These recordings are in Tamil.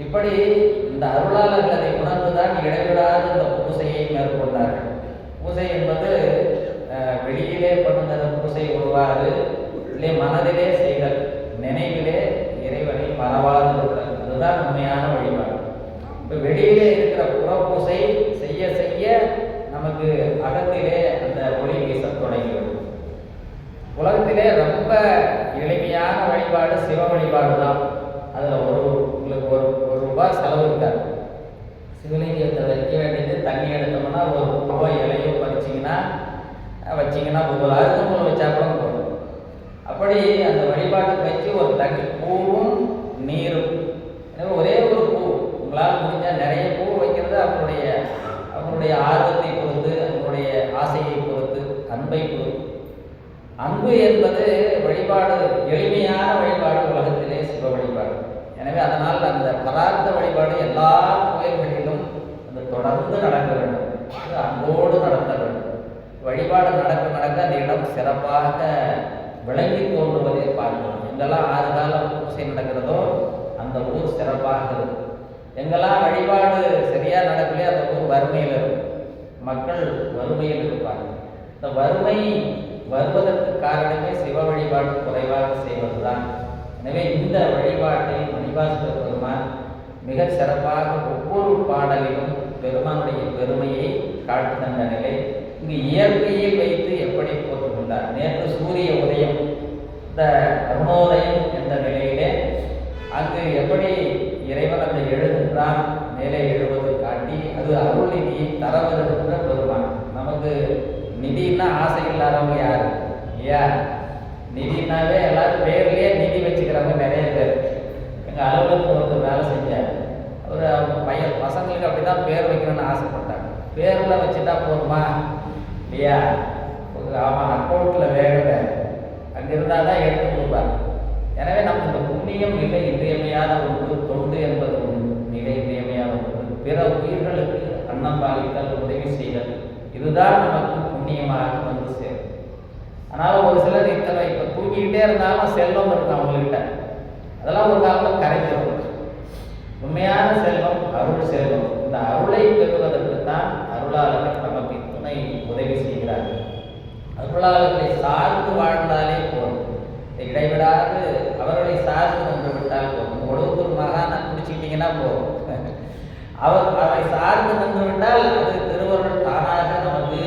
இப்படி இந்த அருளாளர்களை உணர்ந்துதான் நமக்கு அகத்திலே அந்த ஒளி வீச தொடங்கிவிடும். உலகத்திலே ரொம்ப எளிமையான வழிபாடு சிவ வழிபாடு தான். அதில் உங்களுக்கு ஒரு ரூபாய் செலவு இருக்காது. சிவலிங்கத்தை வைக்க வேண்டியது தண்ணி எடுத்தோம்னா ஒரு பூவோ இலையோ வச்சிங்கன்னா ஒரு அருகம்புல் வச்சா கூட போதும். அப்படி அந்த வழிபாட்டுக்கு வச்சு ஒரு தண்ணி பூவும் நீரும், எனவே ஒரே ஒரு பூ உங்களால் முடிஞ்சால் நிறைய பூ வைக்கிறது அவங்களுடைய ஆர்வத்தை பொறுத்து, அவங்களுடைய ஆசையை பொறுத்து, அன்பை பொறுத்து. அன்பு என்பது வழிபாடு, எளிமையான வழிபாடு உலகத்திலே சிவ வழிபாடு. எனவே அதனால் அந்த பரார்த்த வழிபாடு எல்லா கோயில்களிலும் அந்த தொடர்ந்து நடக்க வேண்டும். அன்போடு நடத்த வேண்டும். வழிபாடு நடக்க நடக்க அந்த இடம் சிறப்பாக விளங்கி தோன்றுவதை பார்க்கணும். எங்கெல்லாம் 6 கால பூசை நடக்கிறதோ அந்த ஊர் சிறப்பாக இருக்கும். எங்கெல்லாம் வழிபாடு சரியாக நடக்கலையே அந்த ஊர் வறுமையில் இருக்கும். மக்கள் வறுமையில் இருப்பாங்க. இந்த வறுமை வருவதற்கு காரணமே சிவ வழிபாடு குறைவாக செய்வது தான். எனவே இந்த வழிபாட்டை மணிவாசகர் பெருமான் மிக சிறப்பாக ஒவ்வொரு பாடலிலும் பெருமானுடைய பெருமையை காட்டுகின்ற நிலை இங்கு இயற்கையில் வைத்து எப்படி போட்டுக்கொண்டார். நேற்று சூரிய உதயம், இந்த அருணோதயம் என்ற நிலையிலே அங்கு எப்படி இறைவன் அந்த எழுகின்றான், மேலே எழுவது காட்டி அது அருள் நிதியை தர வருகின்ற பெருமான். நமக்கு நிதினா ஆசை இல்லாதவங்க யாரு இல்லையா? நிதினாவே எல்லாரும் பேர்லேயே நிதி வச்சுக்கிறவங்க நிறைய பேர். எங்கள் அலுவலகத்தில் ஒருத்தர் வேலை செஞ்சார். அவங்க பசங்களுக்கு அப்படி தான் பேர் வைக்கணும்னு ஆசைப்பட்டாங்க. பேரில் வச்சுட்டா போதுமா இல்லையா? அவன் அக்கௌண்ட்டில் வேணுங்க அங்கே இருந்தால் தான் எடுத்து கொடுப்பாங்க. எனவே நமக்கு இந்த புண்ணியம் மிக இன்றியமையாத ஒன்று. தொண்டு என்பது மிக இன்றியமையாத ஒன்று. பிற உயிர்களுக்கு அன்னம் பாலித்தல், உதவி செய்தல், இதுதான் நமக்கு புண்ணியமாக வந்து சேரும். ஆனால் ஒரு சிலர் இத்தனை இப்போ தூங்கிக்கிட்டே இருந்தாலும் செல்வம் இருக்கும் அவங்கக்கிட்ட, அதெல்லாம் ஒரு காலத்தில் கரைஞ்சிடும். உண்மையான செல்வம் அருள் செல்வம். இந்த அருளை பெறுவதற்கு தான் அருளாளர்கள் நமக்கு துணை உதவி செய்கிறார்கள். அருளாளர்களை சார்ந்து வாழ்ந்தாலே போதும். இடைவிடாது அவர்களை சார்ந்து நின்று விட்டால் போதும். ஒழுத்தூர் மகானை பிடிச்சிக்கிட்டிங்கன்னா போதும். அவரை சார்ந்து நின்று விட்டால் அது திருவருள் தானாக நமக்கு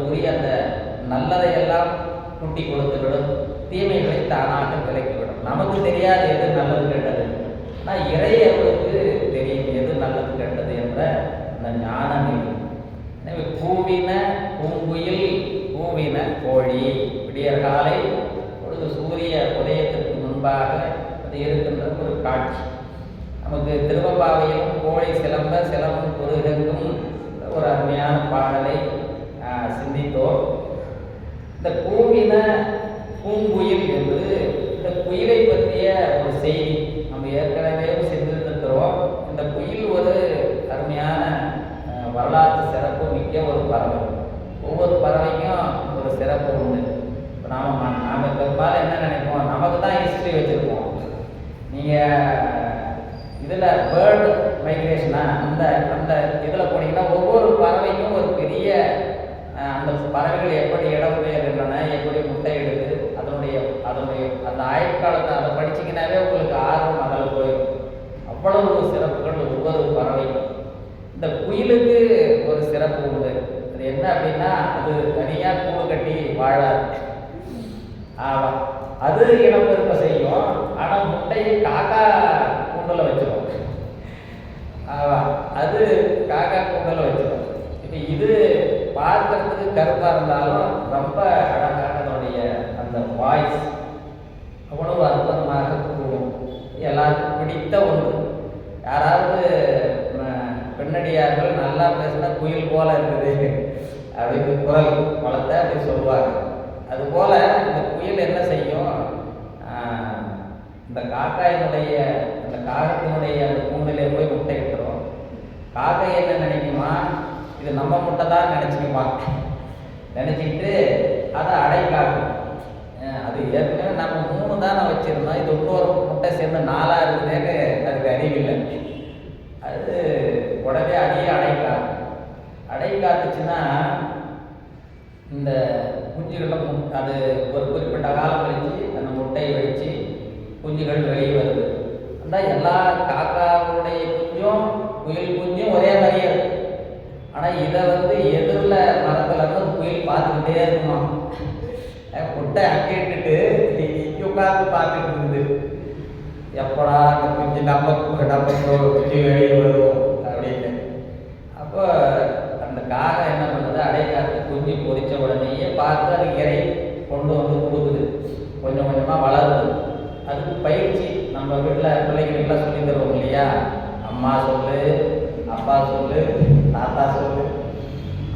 உரிய அந்த நல்லதையெல்லாம் குட்டி கொடுத்துவிடும், தீமைகளை தானாக விலக்கிவிடும். நமக்கு தெரியாது எது நல்லது கெட்டது, ஆனால் இறையவர்களுக்கு தெரியும் எது நல்லது கெட்டது என்ற அந்த ஞான நிலை. எனவே பூவின பூங்குயில் பூவின கோழி, விடியற்காலை பொழுது சூரிய உதயத்திற்கு முன்பாக அது இருக்கின்ற ஒரு காட்சி. நமக்கு திருவம்பாவையிலும் கோழி சிலம்பம் குருகெங்கும் ஒரு அருமையான பாடலை சிந்தித்தோம். இந்த பூவின பூங்குயில் என்பது இந்த குயிலை பற்றிய ஒரு செய்தி நம்ம ஏற்கனவே சிந்தித்திருக்கிறோம். இந்த குயில் ஒரு அருமையான வரலாற்று சிறப்பு மிக்க ஒரு பறவை. ஒவ்வொரு பறவைக்கும் ஒரு சிறப்பு உண்டு. இப்போ நாம் பெரும்பாலும் என்ன நினைப்போம், நமக்கு தான் ஹிஸ்ட்ரி வச்சுருப்போம். நீங்கள் இதில் பேர்டு மைக்ரேஷனா அந்த இதில் போனீங்கன்னா ஒவ்வொரு பறவைக்கும் ஒரு பெரிய அந்த பறவைகள் எப்படி இடம்பெயர்கின்றன, எப்படி முட்டையிடுது, அதனுடைய அந்த ஆயுட்காலத்தை அதை படிச்சிங்கன்னாவே உங்களுக்கு ஆர்வம் அதில் போயிடும். அவ்வளவு சிறப்புகள் ஒவ்வொரு பறவைக்கும். இந்த குயிலுக்கு ஒரு சிறப்பு உண்டு. அது என்ன அப்படின்னா, அது தனியாக கூடு கட்டி வாழாது. ஆமாம், அது இனப்பெருக்க செய்யும். ஆனால் முட்டையை காக்கா கூண்டில் வச்சிடும். ஆமாம், அது காக்கா கூண்டில் வச்சிடும். இப்போ இது பார்க்கறதுக்கு கருப்பாக இருந்தாலும் ரொம்ப அழகானதுடைய அந்த வாய்ஸ் அவ்வளவு அற்புதமாக கூடும். எல்லாருக்கும் பிடித்த ஒன்று. யாராவது பெண்ணடியார்கள் நல்லா பேசினா குயில் போல இருக்குது அப்படின்னு குரல் வளர்த்த அப்படி சொல்லுவாங்க. அதுபோல் இந்த குயில் என்ன செய்யும், இந்த காக்காயினுடைய அந்த காகத்தினுடைய அந்த கூண்டிலே போய் முட்டை இட்டுரும். காக்கை என்ன நினைக்குமா, இது நம்ம முட்டை தான் நினச்சிக்குமா, நினச்சிக்கிட்டு அதை அடைக்காக்கும். அது ஏற்கனவே நம்ம 3 தானே வச்சுருந்தோம், இது இன்னொரு முட்டை சேர்ந்து 4 இருக்குதுன்னு அதுக்கு அறிவில்லை. அது உடனே அதையே அடைக்காத்துச்சுன்னா இந்த குஞ்சுகளை அது ஒரு குறிப்பிட்ட காலம் கழித்து அந்த முட்டையை வெடித்து குஞ்சுகள் வெளியே வருது. அந்த எல்லா காக்காவுடைய குஞ்சும் குயில் குஞ்சும் ஒரே மாதிரியே இருக்கும். ஆனால் ஆனால் இதை வந்து எதிரில் மரத்தில் இருந்து குயில் பார்த்துக்கிட்டே இருக்கணும். முட்டை அக்கிட்டுட்டு இங்கே உட்காந்து பார்த்துட்டு இருக்குது. எப்படா அந்த குஞ்சு நம்ம குஞ்சு வெளியே வரும் அப்படின்னு. அப்போ அந்த காகம் என்ன பண்ணுது, அடைக்காத்து குஞ்சு பொரிச்ச உடனேயே பார்த்து அது இறை கொண்டு வந்து கொடுக்குது. கொஞ்சம் கொஞ்சமாக வளருது. அதுக்கு பயிற்சி நம்ம வீட்டில் பிள்ளைங்களுக்கெல்லாம் சொல்லி தருவோம் இல்லையா? அம்மா சொல்லு, அப்பா சொல்லு, தாத்தா சொல்லு,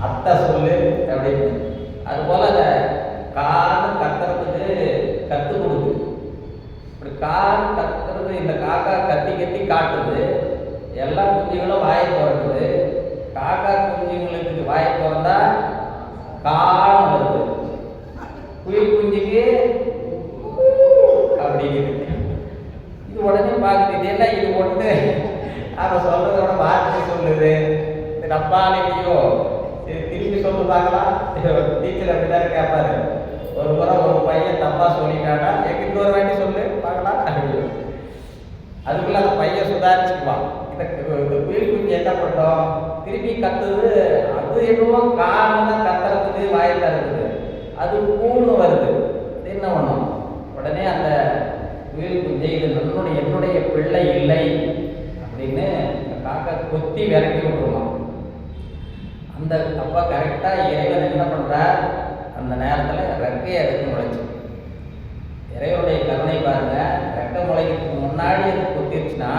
அத்தை சொல்லு அப்படின்னு. அதுபோல் அதை காது கத்துறதுக்கு கற்றுக் கொடுக்குது. இப்படி காது கத்துறது இந்த காக்கா கத்தி கத்தி காட்டுது. எல்லா குஞ்சுகளும் வாயை திறக்குது. காக்கா குஞ்சுங்களுக்கு வாயை திறந்தா காலம் வருது. குயில் குஞ்சுக்கு அப்படிங்குது. இது உடனே பார்க்குது, இது என்ன இது ஒன்று அதை சொல்றதோட வார்த்தை சொல்லுது. இது நம்பால் இல்லையோ, இது திருப்பி சொல்லு பார்க்கலாம். டீச்சர் அப்படிதான் கேட்பாரு. ஒரு முறை ஒரு பையன் தப்பா சொல்லிட்டானா, எங்கிட்ட ஒரு வாட்டி சொல்லு பார்க்கலாம் அப்படின்னு. அதுக்குள்ள அந்த பையன் சுதாரிச்சுக்குவான். இந்த குயில் குஞ்சு என்ன பண்ணோம், திருப்பி கத்துது. அது என்னவோ காரணம் தான் கத்துறதுக்கு வாய் தருது. அது கூணு வருது. என்ன பண்ணும், உடனே அந்த குயில் குஞ்சை இது என்னுடைய பிள்ளை இல்லை அப்படின்னு காக்கா கொத்தி விரட்டி விட்டுருவான். அந்த அப்பா கரெக்டாக இறைவன் என்ன பண்ணுறார், அந்த நேரத்தில் ரெக்கையை எடுத்து முளைச்சு. இறைவனுடைய கருணை பாருங்க, ரெக்கை முளைக்கிறதுக்கு முன்னாடி அது கொத்திருச்சுன்னா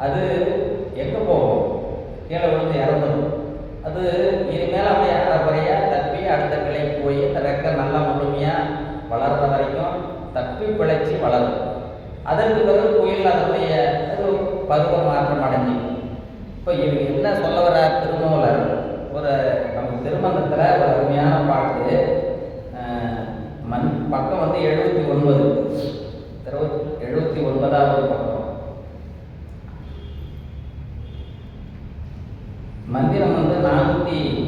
அது எங்கே போகும், கீழே விழுந்து இறந்துடும். அது இனிமேல் அப்படியே அரைக்குறையாக தப்பி அடுத்த கிளைக்கு போய் அந்த ரெக்கை நல்லா முழுமையாக வளர்ற வரைக்கும் தப்பி பிழைச்சி வளரும். அதற்கு பிறகு குயில் அதனுடைய பருவ மாற்றம் அடைஞ்சி. இப்போ இது என்ன சொல்ல வர திருமூலர், ஒரு நம்ம திருமணத்தில் ஒரு அருமையான பாட்டு, பக்கம் வந்து 79, 79வது பக்கம். மந்திரம் வந்து 486,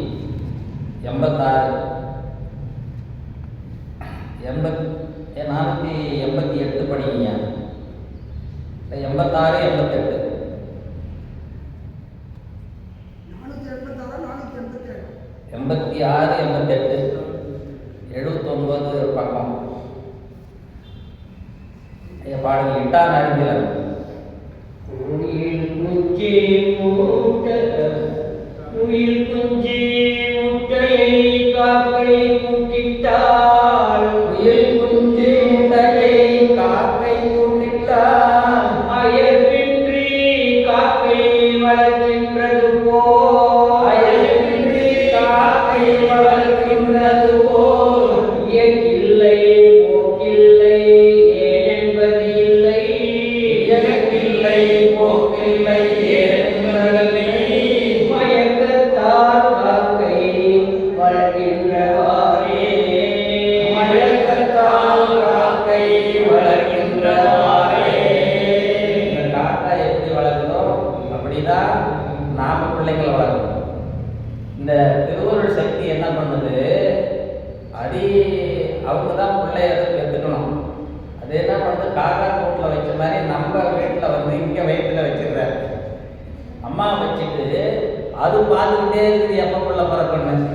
488 படிங்க. 86, 88, 86, 88, 79 பக்கம். பாடல் 8ஆம் அறிஞர். குயில் குஞ்சு முட்டையை காக்கை கூட்டிட்டாள். குயில் குஞ்சு முட்டையை காக்கை கூட்டிட்டாள். அயர்வின்றி காக்கை வளர்க்கின்றது போல், அயர்வின்றி காக்கை வளர்க்கின்றது போல், இயற்கில்லை போக்கில்லை ஏனென்பது இல்லை, இயற்கில்லை போக்கில்லை ஏனென்பதில்லை. மயக்கத்தால் காக்கை வளர்கின்றவாறே, மயக்கத்தால் காக்கை வளர்க்கின்றவாறே. இந்த காக்கா எப்படி வளர்க்குதோ அப்படிதான் நாம பிள்ளைங்களை வளர்க்கணும். இந்த திருவருள் சக்தி என்ன பண்ணுது, அவங்க தான் பிள்ளைய எடுத்துக்கணும். அது என்ன பண்ணுது, காக்கா கூட்டில் வச்ச மாதிரி நம்ம வீட்டில் வந்து இங்கே வயிற்றுல வச்சிருக்காரு. அம்மா வச்சுட்டு அது பார்த்துக்கிட்டே இருக்குது எப்போ பிள்ளை பிறக்கணும்.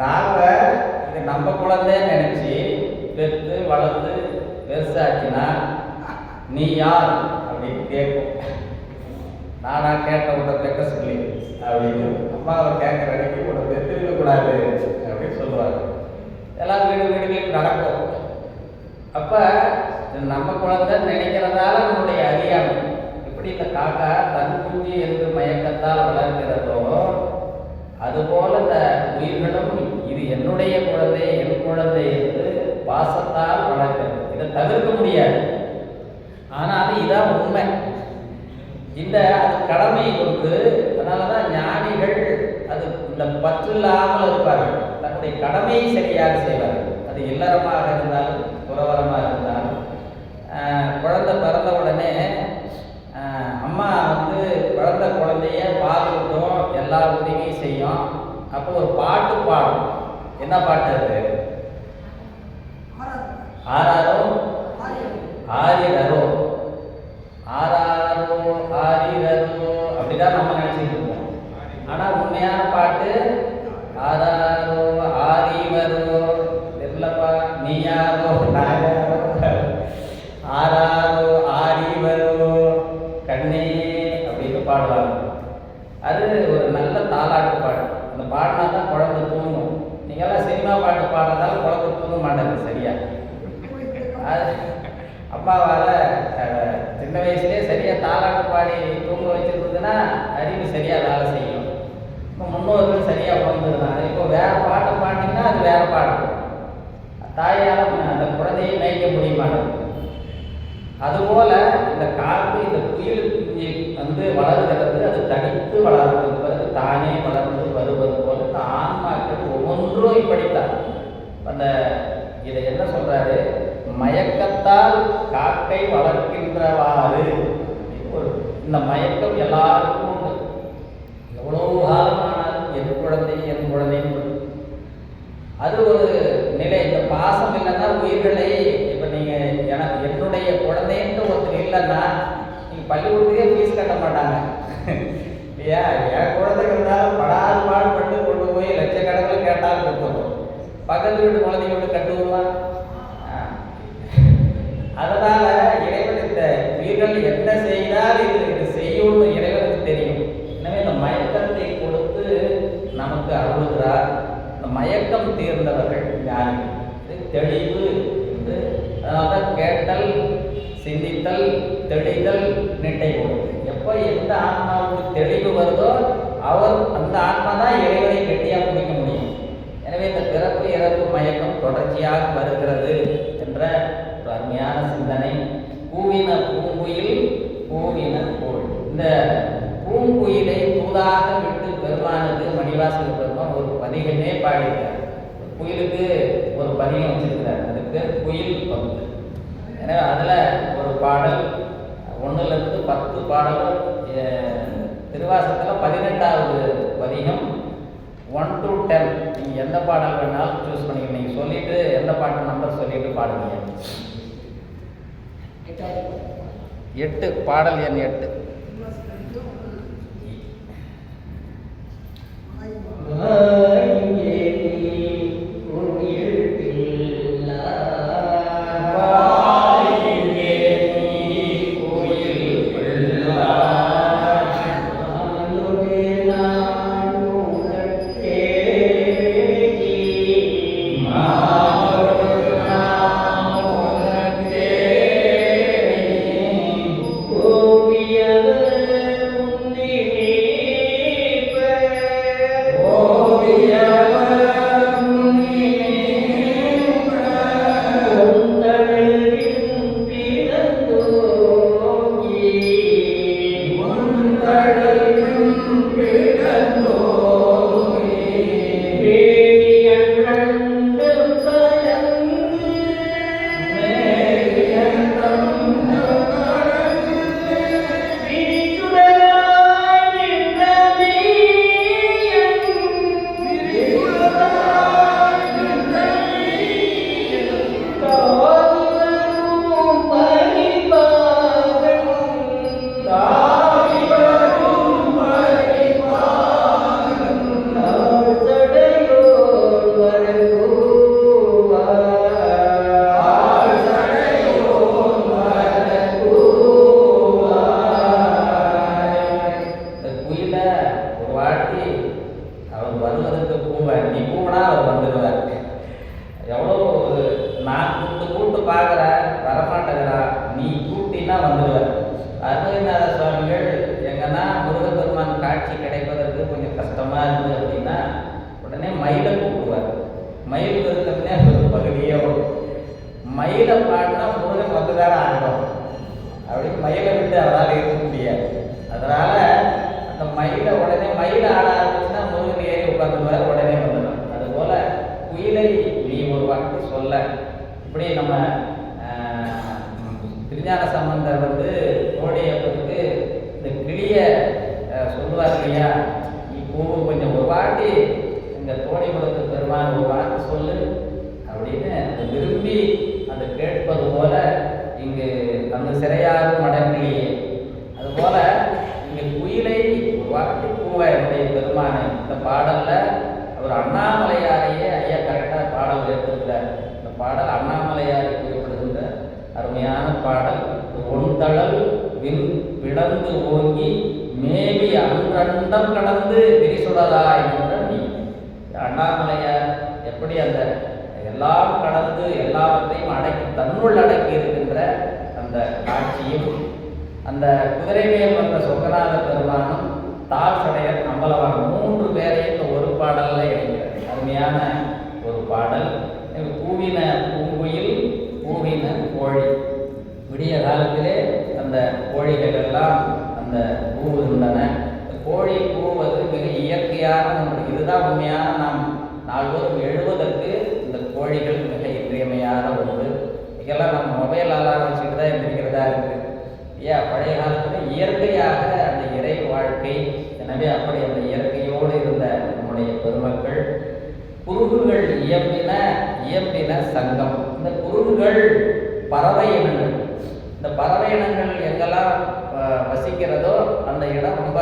நாங்கள் இது நம்ம குழந்தைன்னு நினச்சி பெற்று வளர்த்து பெருசாச்சுன்னா நீ யார் அப்படின்னு கேட்கும். நானா கேட்ட உன்னை பெற்ற சொல்லி அப்படின்னு அம்மாவை கேட்குற அன்னைக்கு உன்னை பெற்றிருக்க கூடாது அப்படின்னு சொல்லுவாங்க. எல்லாம் வீடுகளுக்கு நடக்கும். அப்போ நம்ம குழந்தைன்னு நினைக்கிறதால நம்முடைய அறியாமை. எப்படி இந்த காக்கா தன் குஞ்சு என்று மயக்கத்தால் வளர்க்கிறதோ அதுபோல இந்த உயிர்களும் இது என்னுடைய குழந்தை, என் குழந்தை என்று பாசத்தால் வளர்க்கிறது. இதை தவிர்க்க முடியாது. ஆனால் இதான் உண்மை. இந்த அது கடமையை கொண்டு, அதனால தான் ஞானிகள் அது இந்த பற்று இல்லாமல் இருப்பார்கள். தன்னுடைய கடமையை சரியாக செய்வார்கள். அது இல்லறமாக இருந்தாலும் புறவரமாக இருந்தாலும். குழந்தை பிறந்த உடனே அம்மா வந்து குழந்தைய பால் ஊட்டும், எல்லா உதவியும் செய்யும். அப்போ ஒரு பாட்டு பாடும். என்ன பாட்டு அது? ஆராரோ ஆரிரரோ, ஆராரோ ஆரிரரோ அப்படிதான் நம்ம நினைச்சிட்டு இருக்கோம். ஆனால் உண்மையான பாட்டு ஆராரோ ஆரிவரோ தெரியலப்பா நீ யாரோ நான் யாரோ ஆராரோ ஆரிவரோ கண்ணே அப்படின்னு பாடுவாங்க. அது ஒரு நல்ல தாலாட்டு பாட்டு. அந்த பாடினா தான் குழந்தை தூங்கும். நீங்கள்லாம் சினிமா பாட்டு பாடுறதால குழந்தை தூங்க மாட்டாங்க சரியா. அது அம்மாவால் சின்ன வயசுலேயே சரியாக தாலாட்டு பாடி தூங்க வச்சுருந்ததுன்னா அறிவு சரியாக வேலை செய்யும். இப்போ முன்னோர்கள் சரியாக பிறந்திருந்தாங்க. இப்போ வேறு பாட்டை பாட்டிங்கன்னா அது வேறு பாட்டு. தாயால் அந்த குழந்தையை மேய்க்க முடிய மாட்டேங்குது. அதுபோல் இந்த காற்று இந்த குயில் குஞ்சு வந்து வளர்கிறது. அது தனித்து வளர்றதுக்கு பிறகு தானே வளர்ந்து வருவது போல இந்த ஆன்மாக்கள் ஒவ்வொன்றும் இப்படித்தான். அந்த இதை என்ன சொல்றாரு, மயக்கத்தால் காக்கை வளர்க்கின்றவாறு. இந்த மயக்கம் எல்லாருக்கும் உண்டு. எவ்வளோ காலமானாலும் என் குழந்தைன்னு அது ஒரு நிலை. இந்த பாசம் இல்லைன்னா உயிர்களை இப்போ நீங்கள் எனக்கு என்னுடைய குழந்தைன்ட்டு ஒருத்தர் இல்லைன்னா நீங்கள் பள்ளிக்கூடத்துக்கே ஃபீஸ் கட்ட மாட்டாங்க இல்லையா. என் குழந்தைங்க இருந்தாலும் படாது பாடுபட்டு கொண்டு போய் லட்சக்கணக்கில் கேட்டாலும் கொடுத்துருவோம். பக்கத்து வீட்டு குழந்தைங்க விட்டு கட்டுவோமா? அதனால் இறைவன் இந்த உயிர்கள் என்ன செய்தால் இது செய்யும்னு இறைவனுக்கு தெரியும். எனவே இந்த மயக்கத்தை கொடுத்து நமக்கு அருளுகிறார். இந்த மயக்கம் தீர்ந்தவர்கள் யாரு? இது தெளிவு என்று. அதனால தான் கேட்டல், சிந்தித்தல், தெளிதல், நிட்டை கொடுத்து. எப்போ எந்த ஆன்மாவுக்கு தெளிவு வருதோ அந்த ஆன்மா தான் இறைவனை கெட்டியாக பிடிக்க முடியும். எனவே இந்த பிறப்பு இறப்பு மயக்கம் தொடர்ச்சியாக வருகிறது என்ற ஒரு அருமையான சிந்தனை. பூவின பூங்குயில் பூவின கோள். இந்த பூங்குயிலை தூதாக விட்டு பெருமானுக்கு மணிவாசக பெருமான் ஒரு பதிகமே பாடியிருக்கார். குயிலுக்கு ஒரு பதிகம் வச்சிருக்கிறார். அதுக்கு குயில் பங்கு. எனவே அதில் ஒரு பாடல் 1லிருந்து 10 பாடலும் திருவாசகத்தில் 18வது பதிகம் 1 to 10. நீங்கள் எந்த பாடல் வேணாலும் சூஸ் பண்ணிக்க. நீங்கள் சொல்லிவிட்டு எந்த பாட்டு நம்பர் சொல்லிட்டு பாடுங்க. 8 பாடல் எண் 8. திருஞான சம்பந்தர் வந்து தோழியப்பருக்கு இந்த கிளியை சொல்லுவார் இல்லையா, இப்போ கொஞ்சம் ஒரு வாட்டி எங்கள் தோழி குலத்து பெருமான் ஒரு வாட்டி சொல்லு அப்படின்னு விரும்பி அதை கேட்பது போல இங்கு அந்த சிறையாரும் மடக்கிளியே. அதுபோல இங்கே குயிலை ஒரு வாட்டி பூவ என்னுடைய பெருமானை. இந்த பாடல்ல அவர் அண்ணாமலையாரையே ஐயா கரெக்டாக பாடல் எடுத்திருக்கிறார். இந்த பாடல் அண்ணாமலையாரை குறிப்பிடுகின்ற அருமையான பாடல். ஒன்தளல் விண் பிளந்து ஓங்கி மேவி அன்றண்டம் கடந்து விரிசுடராய் என்ற நீ. அண்ணாமலையார் எப்படி அந்த எல்லாம் கடந்து எல்லாவற்றையும் அடக்கி தன்னுள் அடக்கி இருக்கின்ற அந்த காட்சியும், அந்த குதிரை மேல் வந்த சொக்கநாத பெருமானும் தாழ்சடையர் அம்பலவான் 3 பேரையும் இந்த ஒரு பாடல்ல இணைக்கிறார். அருமையான ஒரு பாடல். பூவின பூங்குயில் பூவின கோழி. விடிய காலத்திலே அந்த கோழிகள் எல்லாம் அந்த பூவுகின்றன. கோழி பூவது மிக இயற்கையான ஒன்று. இதுதான் உண்மையான நாம் நாள்தோறும் எழுவதற்கு இந்த கோழிகள் மிக இன்றியமையாத ஒன்று. இதெல்லாம் நம்ம மொபைல் அலாரம் வச்சுட்டு தான் இருக்கிறதா இருக்குது. ஏன் பழைய காலத்தில் இயற்கையாக அந்த இறை வாழ்க்கை. எனவே அப்படி அந்த இயற்கையோடு இருந்த நம்முடைய பெருமக்கள் குருகுகள் இயம்பின சங்கம். இந்த குருகுகள் பறவை இனங்கள். இந்த பறவை இனங்கள் எங்கெல்லாம் வசிக்கிறதோ அந்த இடம் ரொம்ப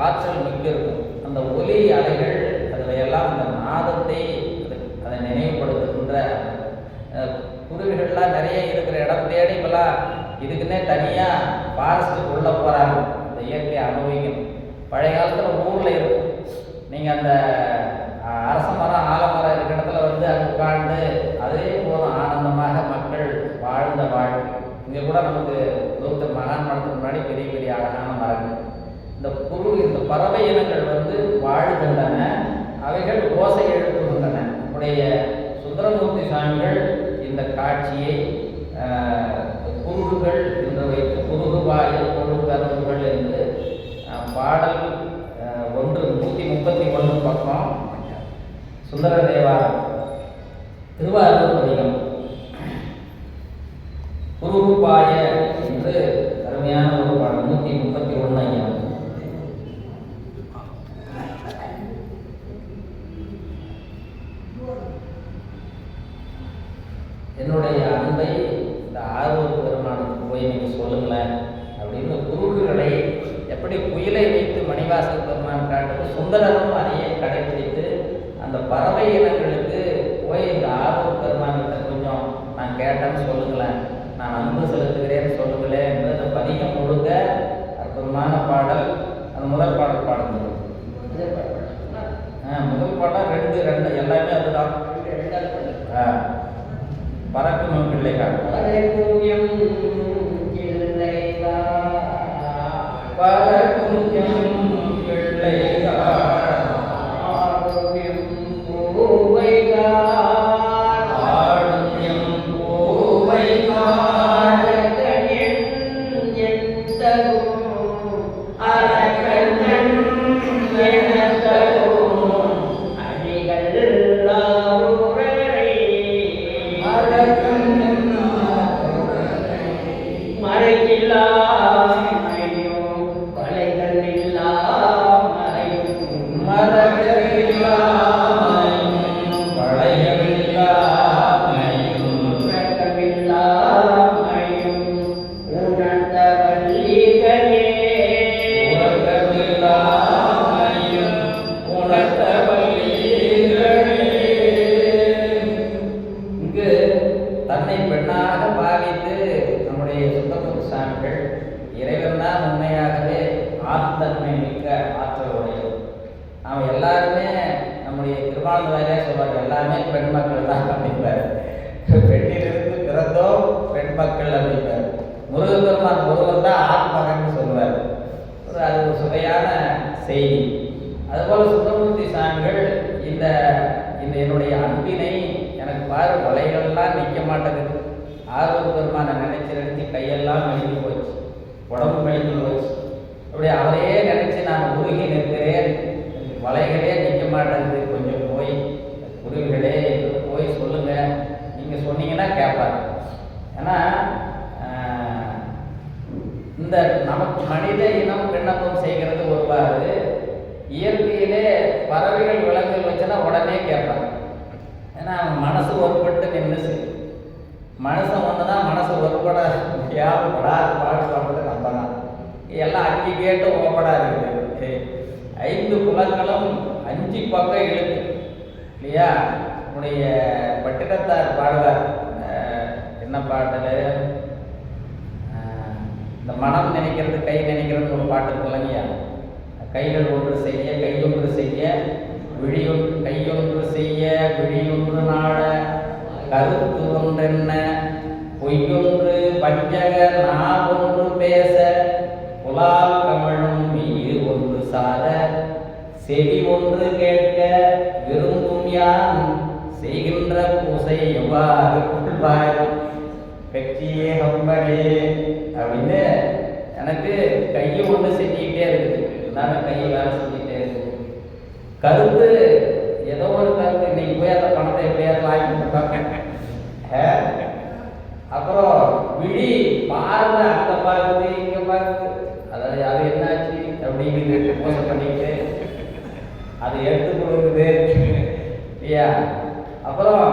ஆற்றல் மிக்க இருக்கும். அந்த ஒலி அலைகள் அதில் எல்லாம் அந்த நாதத்தை அதை நினைவுபடுத்துகின்ற குருவிகள்லாம் நிறைய இருக்கிற இடம் தேடி இப்பெல்லாம் இதுக்குன்னே தனியாக ஃபாரஸ்ட்டுக்கு உள்ளே போகிறாங்க. இந்த இயற்கையை அனுபவிக்கணும். பழைய காலத்தில் ஊரில் இருக்கும். நீங்கள் அந்த அரச மரம் ஆலமரம் இருக்கிற இடத்துல வந்து அங்கே உட்கார்ந்து அதே போதும் ஆனந்தமாக மக்கள் வாழ்ந்த வாழ்க்கை. இங்கே கூட நமக்கு டாக்டர் மகான் மரத்துக்கு முன்னாடி பெரிய பெரிய அழகான மரங்கள். இந்த பறவை இனங்கள் வந்து வாழ்கின்றன. அவைகள் ஓசை எழுப்புகின்றன. நம்முடைய சுந்தரமூர்த்தி சுவாமிகள் இந்த காட்சியை குருகுகள் என்று வைத்து குருகுவாயில் கொழுங்கருங்குகள் என்று பாடல் 131 பக்கம் சுந்தர தேவாரம் திருவாரூர் பதிகம் குருகுபாய என்று அருமையான ஒரு பாடல் 131. ஐயா என்னுடைய அன்பை இந்த ஆர்வூர் பெருமானுக்கு போய் நீங்கள் சொல்லுங்களேன் அப்படின்னு குருகுகளை எப்படி குயிலை வைத்து மணிவாசல் பெருமான் காட்டுறது சுந்தரரும் அதையே கடைபிடித்து அந்த பறவை இனங்களுக்கு போய் இந்த ஆர்வூர் பெருமான்கிட்ட கொஞ்சம் நான் கேட்டேன்னு சொல்லுங்களேன், நான் அன்பு செலுத்துகிறேன்னு சொல்லுங்களேன் என்று அந்த பதிகம் முழுக்க அற்புதமான பாடல். அந்த முதல் பாடல் பாடுங்க. முதல் பாடல் 2 எல்லாமே அதுதான். பறக்கும் பிள்ளைகள் பறக்கும் என்னுடைய அன்பினை எனக்கு பாரு வலைகள்லாம் நிற்க மாட்டேங்குது. ஆர்வம் பெருமானை நினைச்சு கையெல்லாம் மெழுகி போச்சு, உடம்பு மெழுகி போச்சு. அப்படி அவரையே நினைச்சு நான் உருகி நிற்கிறேன், வலைகளே நிற்க மாட்டேங்குது. கொஞ்சம் போய் குருவிகளே போய் சொல்லுங்க, நீங்க சொன்னீங்கன்னா கேட்பார். ஏன்னா இந்த நமக்கு மனித இனம் விண்ணப்பம் செய்கிறது ஒருவாறு, இயற்கையிலே பறவைகள் விலங்குகள் வச்சுன்னா உடனே கேட்பாங்க. ஏன்னா மனசு ஒருபட்டு நின்று மனுஷன் ஒன்றுதான் மனசு ஒருபட முடியாமல் படாது பாடு பாடுறது நம்ம தான். எல்லாம் அஞ்சு கேட்டு ஓப்படா இருக்குது. 5 5 புலங்களும் 5 பக்கம் இழுக்கு இல்லையா? நம்முடைய பட்டினத்தார் பாடுவார், என்ன பாடல், இந்த மனம் நினைக்கிறது கை நினைக்கிறது ஒரு பாட்டு இருக்கு இல்லையா? கைகள் ஒன்று செய்ய கையொன்று செய்ய விழியொன்று கையொன்று செய்ய விழியொன்று நாட கருத்து ஒன்றென்ன பொய்யொன்று பஞ்சக நாவொன்று பேச புலால் கமழும் மீது ஒன்று சார செவி ஒன்று கேட்க விரும்பும் யான் செய்கின்ற பூசை எவ்வாறு கொள்வாய் கட்சியே கம்பனே அப்படின்னு. எனக்கு கையை ஒன்று செஞ்சுக்கிட்டே இருக்குது, இருந்தாலும் கையை வேலை செஞ்சுக்கிட்டே இருக்குது. கருத்து ஏதோ ஒரு கருத்து, இன்னைக்கு போய் அந்த பணத்தை எப்படியாவது வாங்கி கொடுப்பாங்க. அப்புறம் விழி பார்வை, அங்கே பார்க்குது இங்கே பார்க்குது, அதாவது அது என்னாச்சு அப்படின்னு பூசை பண்ணிக்கிட்டு அது எடுத்து கொடுக்குது இல்லையா? அப்புறம்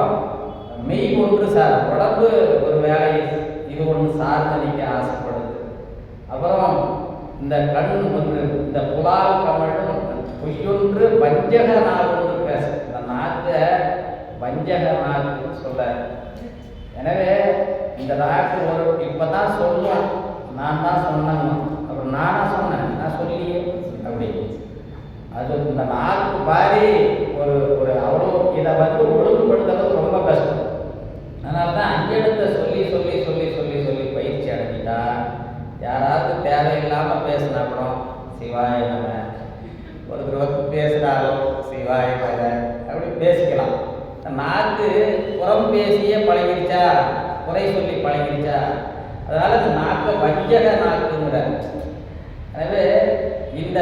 மெய் ஒன்று சார், உடம்பு ஒரு வேலை இது ஒன்று சார்ந்து நிற்க ஆசைப்படுது. அப்புறம் இந்த கண் ஒன்று, இந்த புலால் கமழும் பொய்யொன்று வஞ்சக நாள் ஒன்று பேச, இந்த நாக்கை வஞ்சக நாக்குன்னு சொல்ல. எனவே இந்த நாக்கு ஒரு இப்பதான் சொல்லுவோம், நான் தான் சொன்னேங்க, அப்புறம் நானா சொன்னேன், நான் சொல்லியே அப்படி. அது இந்த நாக்கு பாரி ஒரு ஒரு அவ்வளோ இதை ஒழுங்குபடுத்துறது ரொம்ப கஷ்டம். அதனால தான் அஞ்செழுத்தை சொல்லி சொல்லி சொல்லி சொல்லி சொல்லி பயிற்சி அடைஞ்சிட்டா யாராவது தேவையில்லாமல் பேசினா கூட சிவாய நம்ம, ஒரு பேசுகிறாலும் சிவாய நம்ம அப்படி பேசிக்கலாம். நாக்கு புறம் பேசியே பழகிடுச்சா, குறை சொல்லி பழகிடுச்சா, அதனால இந்த நாக்கை வஞ்சக நாக்குங்கிற. எனவே இந்த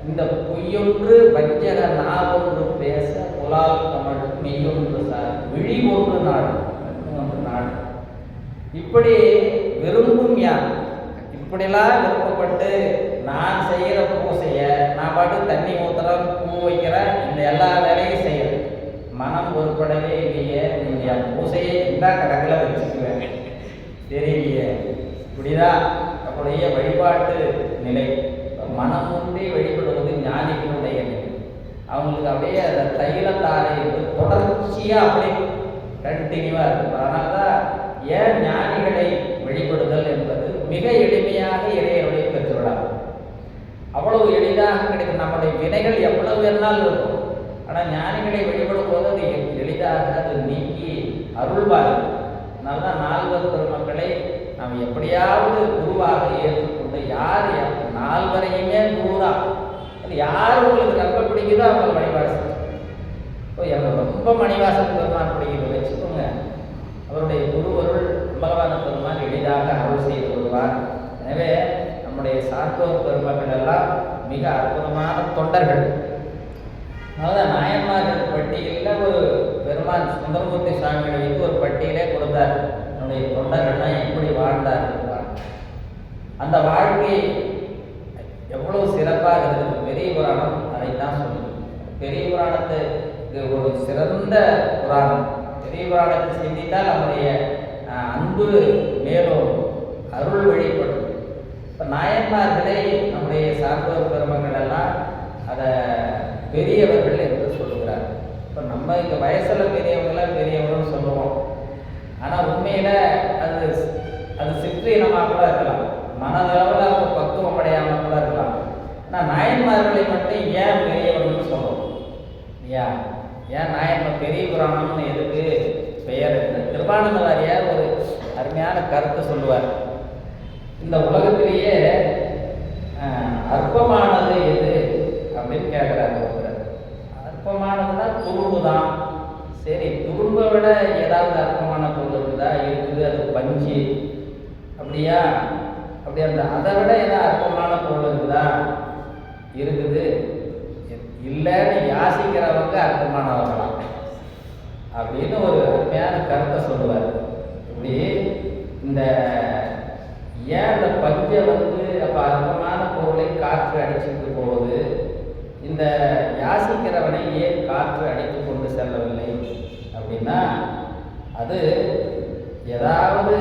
இந்த பொய்யொன்று வஞ்சக நாவொன்று பேச புலால் கமழ் மெய்யொன்று சார் விழி ஒன்று நாடு ஒன்று நாடு. இப்படி விரும்பும் யான், இப்படிலாம் விருப்பப்பட்டு நான் செய்கிற பூசையை நான் பாட்டு தண்ணி ஊற்றுறேன், பூ வைக்கிறேன், இந்த எல்லா வேலையும் செய்கிறேன், மனம் பொறுப்படவே இல்லையே. நீங்கள் பூசையை இந்த கணக்கில் வச்சுக்குவேன் தெரியலையே. இப்படிதான் நம்முடைய வழிபாட்டு நிலை. மனம் ஒன்றி வழிபடுவது ஞானிகளுடைய நிலை. அவங்களுக்கு அப்படியே அந்த தைலத்தாரை தொடர்ச்சியாக அப்படியே கண்டினியூவாக இருக்கும். அதனால தான் ஏன் ஞானிகளை வழிபடுதல் என்பது மிக எளிமையாக இறைவனை பெற்றுவிடாது. அவ்வளவு எளிதாக கிடைக்கும். நம்முடைய வினைகள் எவ்வளவு வேணாலும் இருக்கும், ஆனால் ஞானிகளை வழிபடும் போது அது எளிதாக அது நீக்கி அருள்வார்கள். அதனால தான் நால்வர் பெருமக்களை நாம் எப்படியாவது குருவாக ஏற்றுக்கொண்டு, யார் நால்வரையுமே குருதான், அது யார் உங்களுக்கு ரொம்ப பிடிக்குதோ அவங்க வழிபாடு செய்யும். எனக்கு ரொம்ப மணிவாசன் பெருமான் பிடிக்குது வச்சுக்கோங்க, அவருடைய குருவருள் அம்பலவான பெருமான் எளிதாக அருள் செய்து கொள்வார். எனவே நம்முடைய சான்றோர் பெருமக்கள் எல்லாம் மிக அற்புதமான தொண்டர்கள். அதனால் நாயன்மார்கள் பட்டியலில் ஒரு பெருமான் சுந்தரமூர்த்தி சுவாமிகளை வைத்து ஒரு பட்டியலே கொடுத்தார். என்னுடைய தொண்டர்கள்லாம் எப்படி வாழ்ந்தார், அந்த வாழ்க்கை எவ்வளவு சிறப்பாக இருக்குது. பெரிய புராணம் அதைத்தான் சொல்லுது. பெரிய புராணத்துக்கு ஒரு சிறந்த புராணம். பெரிய புராணத்தை சிந்தித்தால் நம்முடைய அன்பு மேலும் அருள் வெளிப்படும். இப்போ நாயன்மார்களை நம்முடைய சான்றோர் பெருமக்கள் எல்லாம் அதை பெரியவர்கள் என்று சொல்லுகிறார். இப்போ நம்ம இந்த வயசில் பெரியவங்களாம் பெரியவங்கன்னு சொல்லுவோம், ஆனால் உண்மையில் அது அது சிற்றினமாக கூட இருக்கலாம், மனதளவில் அவங்க பக்குவம் அடையாமல் கூட இருக்கலாம். ஆனால் நாயன்மார்களை மட்டும் ஏன் பெரியவர்கள்னு சொல்லுவோம் இல்லையா? ஏன் நாயன்மார் பெரிய புராணம்னு எதுக்கு பெயர்? திருவானந்த வாரியார் ஒரு அருமையான கருத்தை சொல்லுவார். இந்த உலகத்திலேயே அற்பமானது எது அப்படின்னு கேட்குறாரு ஒருத்தர். அற்பமானதுன்னா துரும்பு தான். சரி, துரும்பை விட ஏதாவது அற்பமான பொருள் இருக்குதா? இருக்குது, அது பஞ்சு. அப்படியா? அப்படி அந்த அதை விட ஏதாவது அற்பமான பொருள் இருக்குதா? இருக்குது. இல்லைன்னு யாசிக்கிறவங்க அற்பமானவர்களாம் அப்படின்னு ஒரு அருமையான கருத்தை சொல்லுவார். இப்படி இந்த ஏன் இந்த பஞ்சை அப்போ அற்பமான பொருளை காற்று அடிச்சுட்டு போகுது, இந்த யாசிக்கிறவனை ஏன் காற்று அடித்து கொண்டு செல்லவில்லை அப்படின்னா, அது ஏதாவது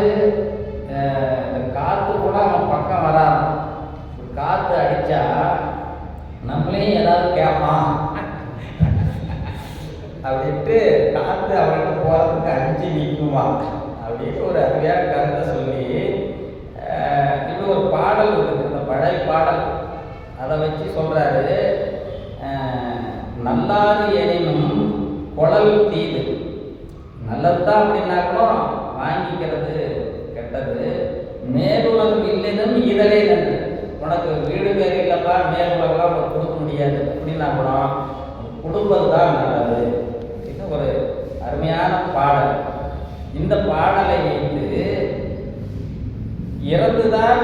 இந்த காற்று கூட அவன் பக்கம் வராது. காற்று அடித்தா நம்மளையும் ஏதாவது கேட்பான் அப்படின்ட்டு காற்று அவர்கிட்ட போகிறதுக்கு அஞ்சு நிற்குமா அப்படின்னு ஒரு அருமையான கருத்தை சொல்லி இப்படி ஒரு பாடல் இருக்குது. அந்த பழைய பாடல் அதை வச்சு சொல்கிறாரு, நல்லாது எனினும் குழல் தீது. நல்லதுதான் அப்படின்னா கூட வாங்கிக்கிறது கெட்டது. மேலுலகம் இல்லைன்னு இதழே நன்று. உனக்கு வீடு பேர் இல்லைப்பா, மேலுலகெல்லாம் உனக்கு கொடுக்க முடியாது அப்படின்னா கூட கொடுப்பது தான் நல்லது. இது ஒரு அருமையான பாடல். இந்த பாடலை வைத்து இறந்துதான்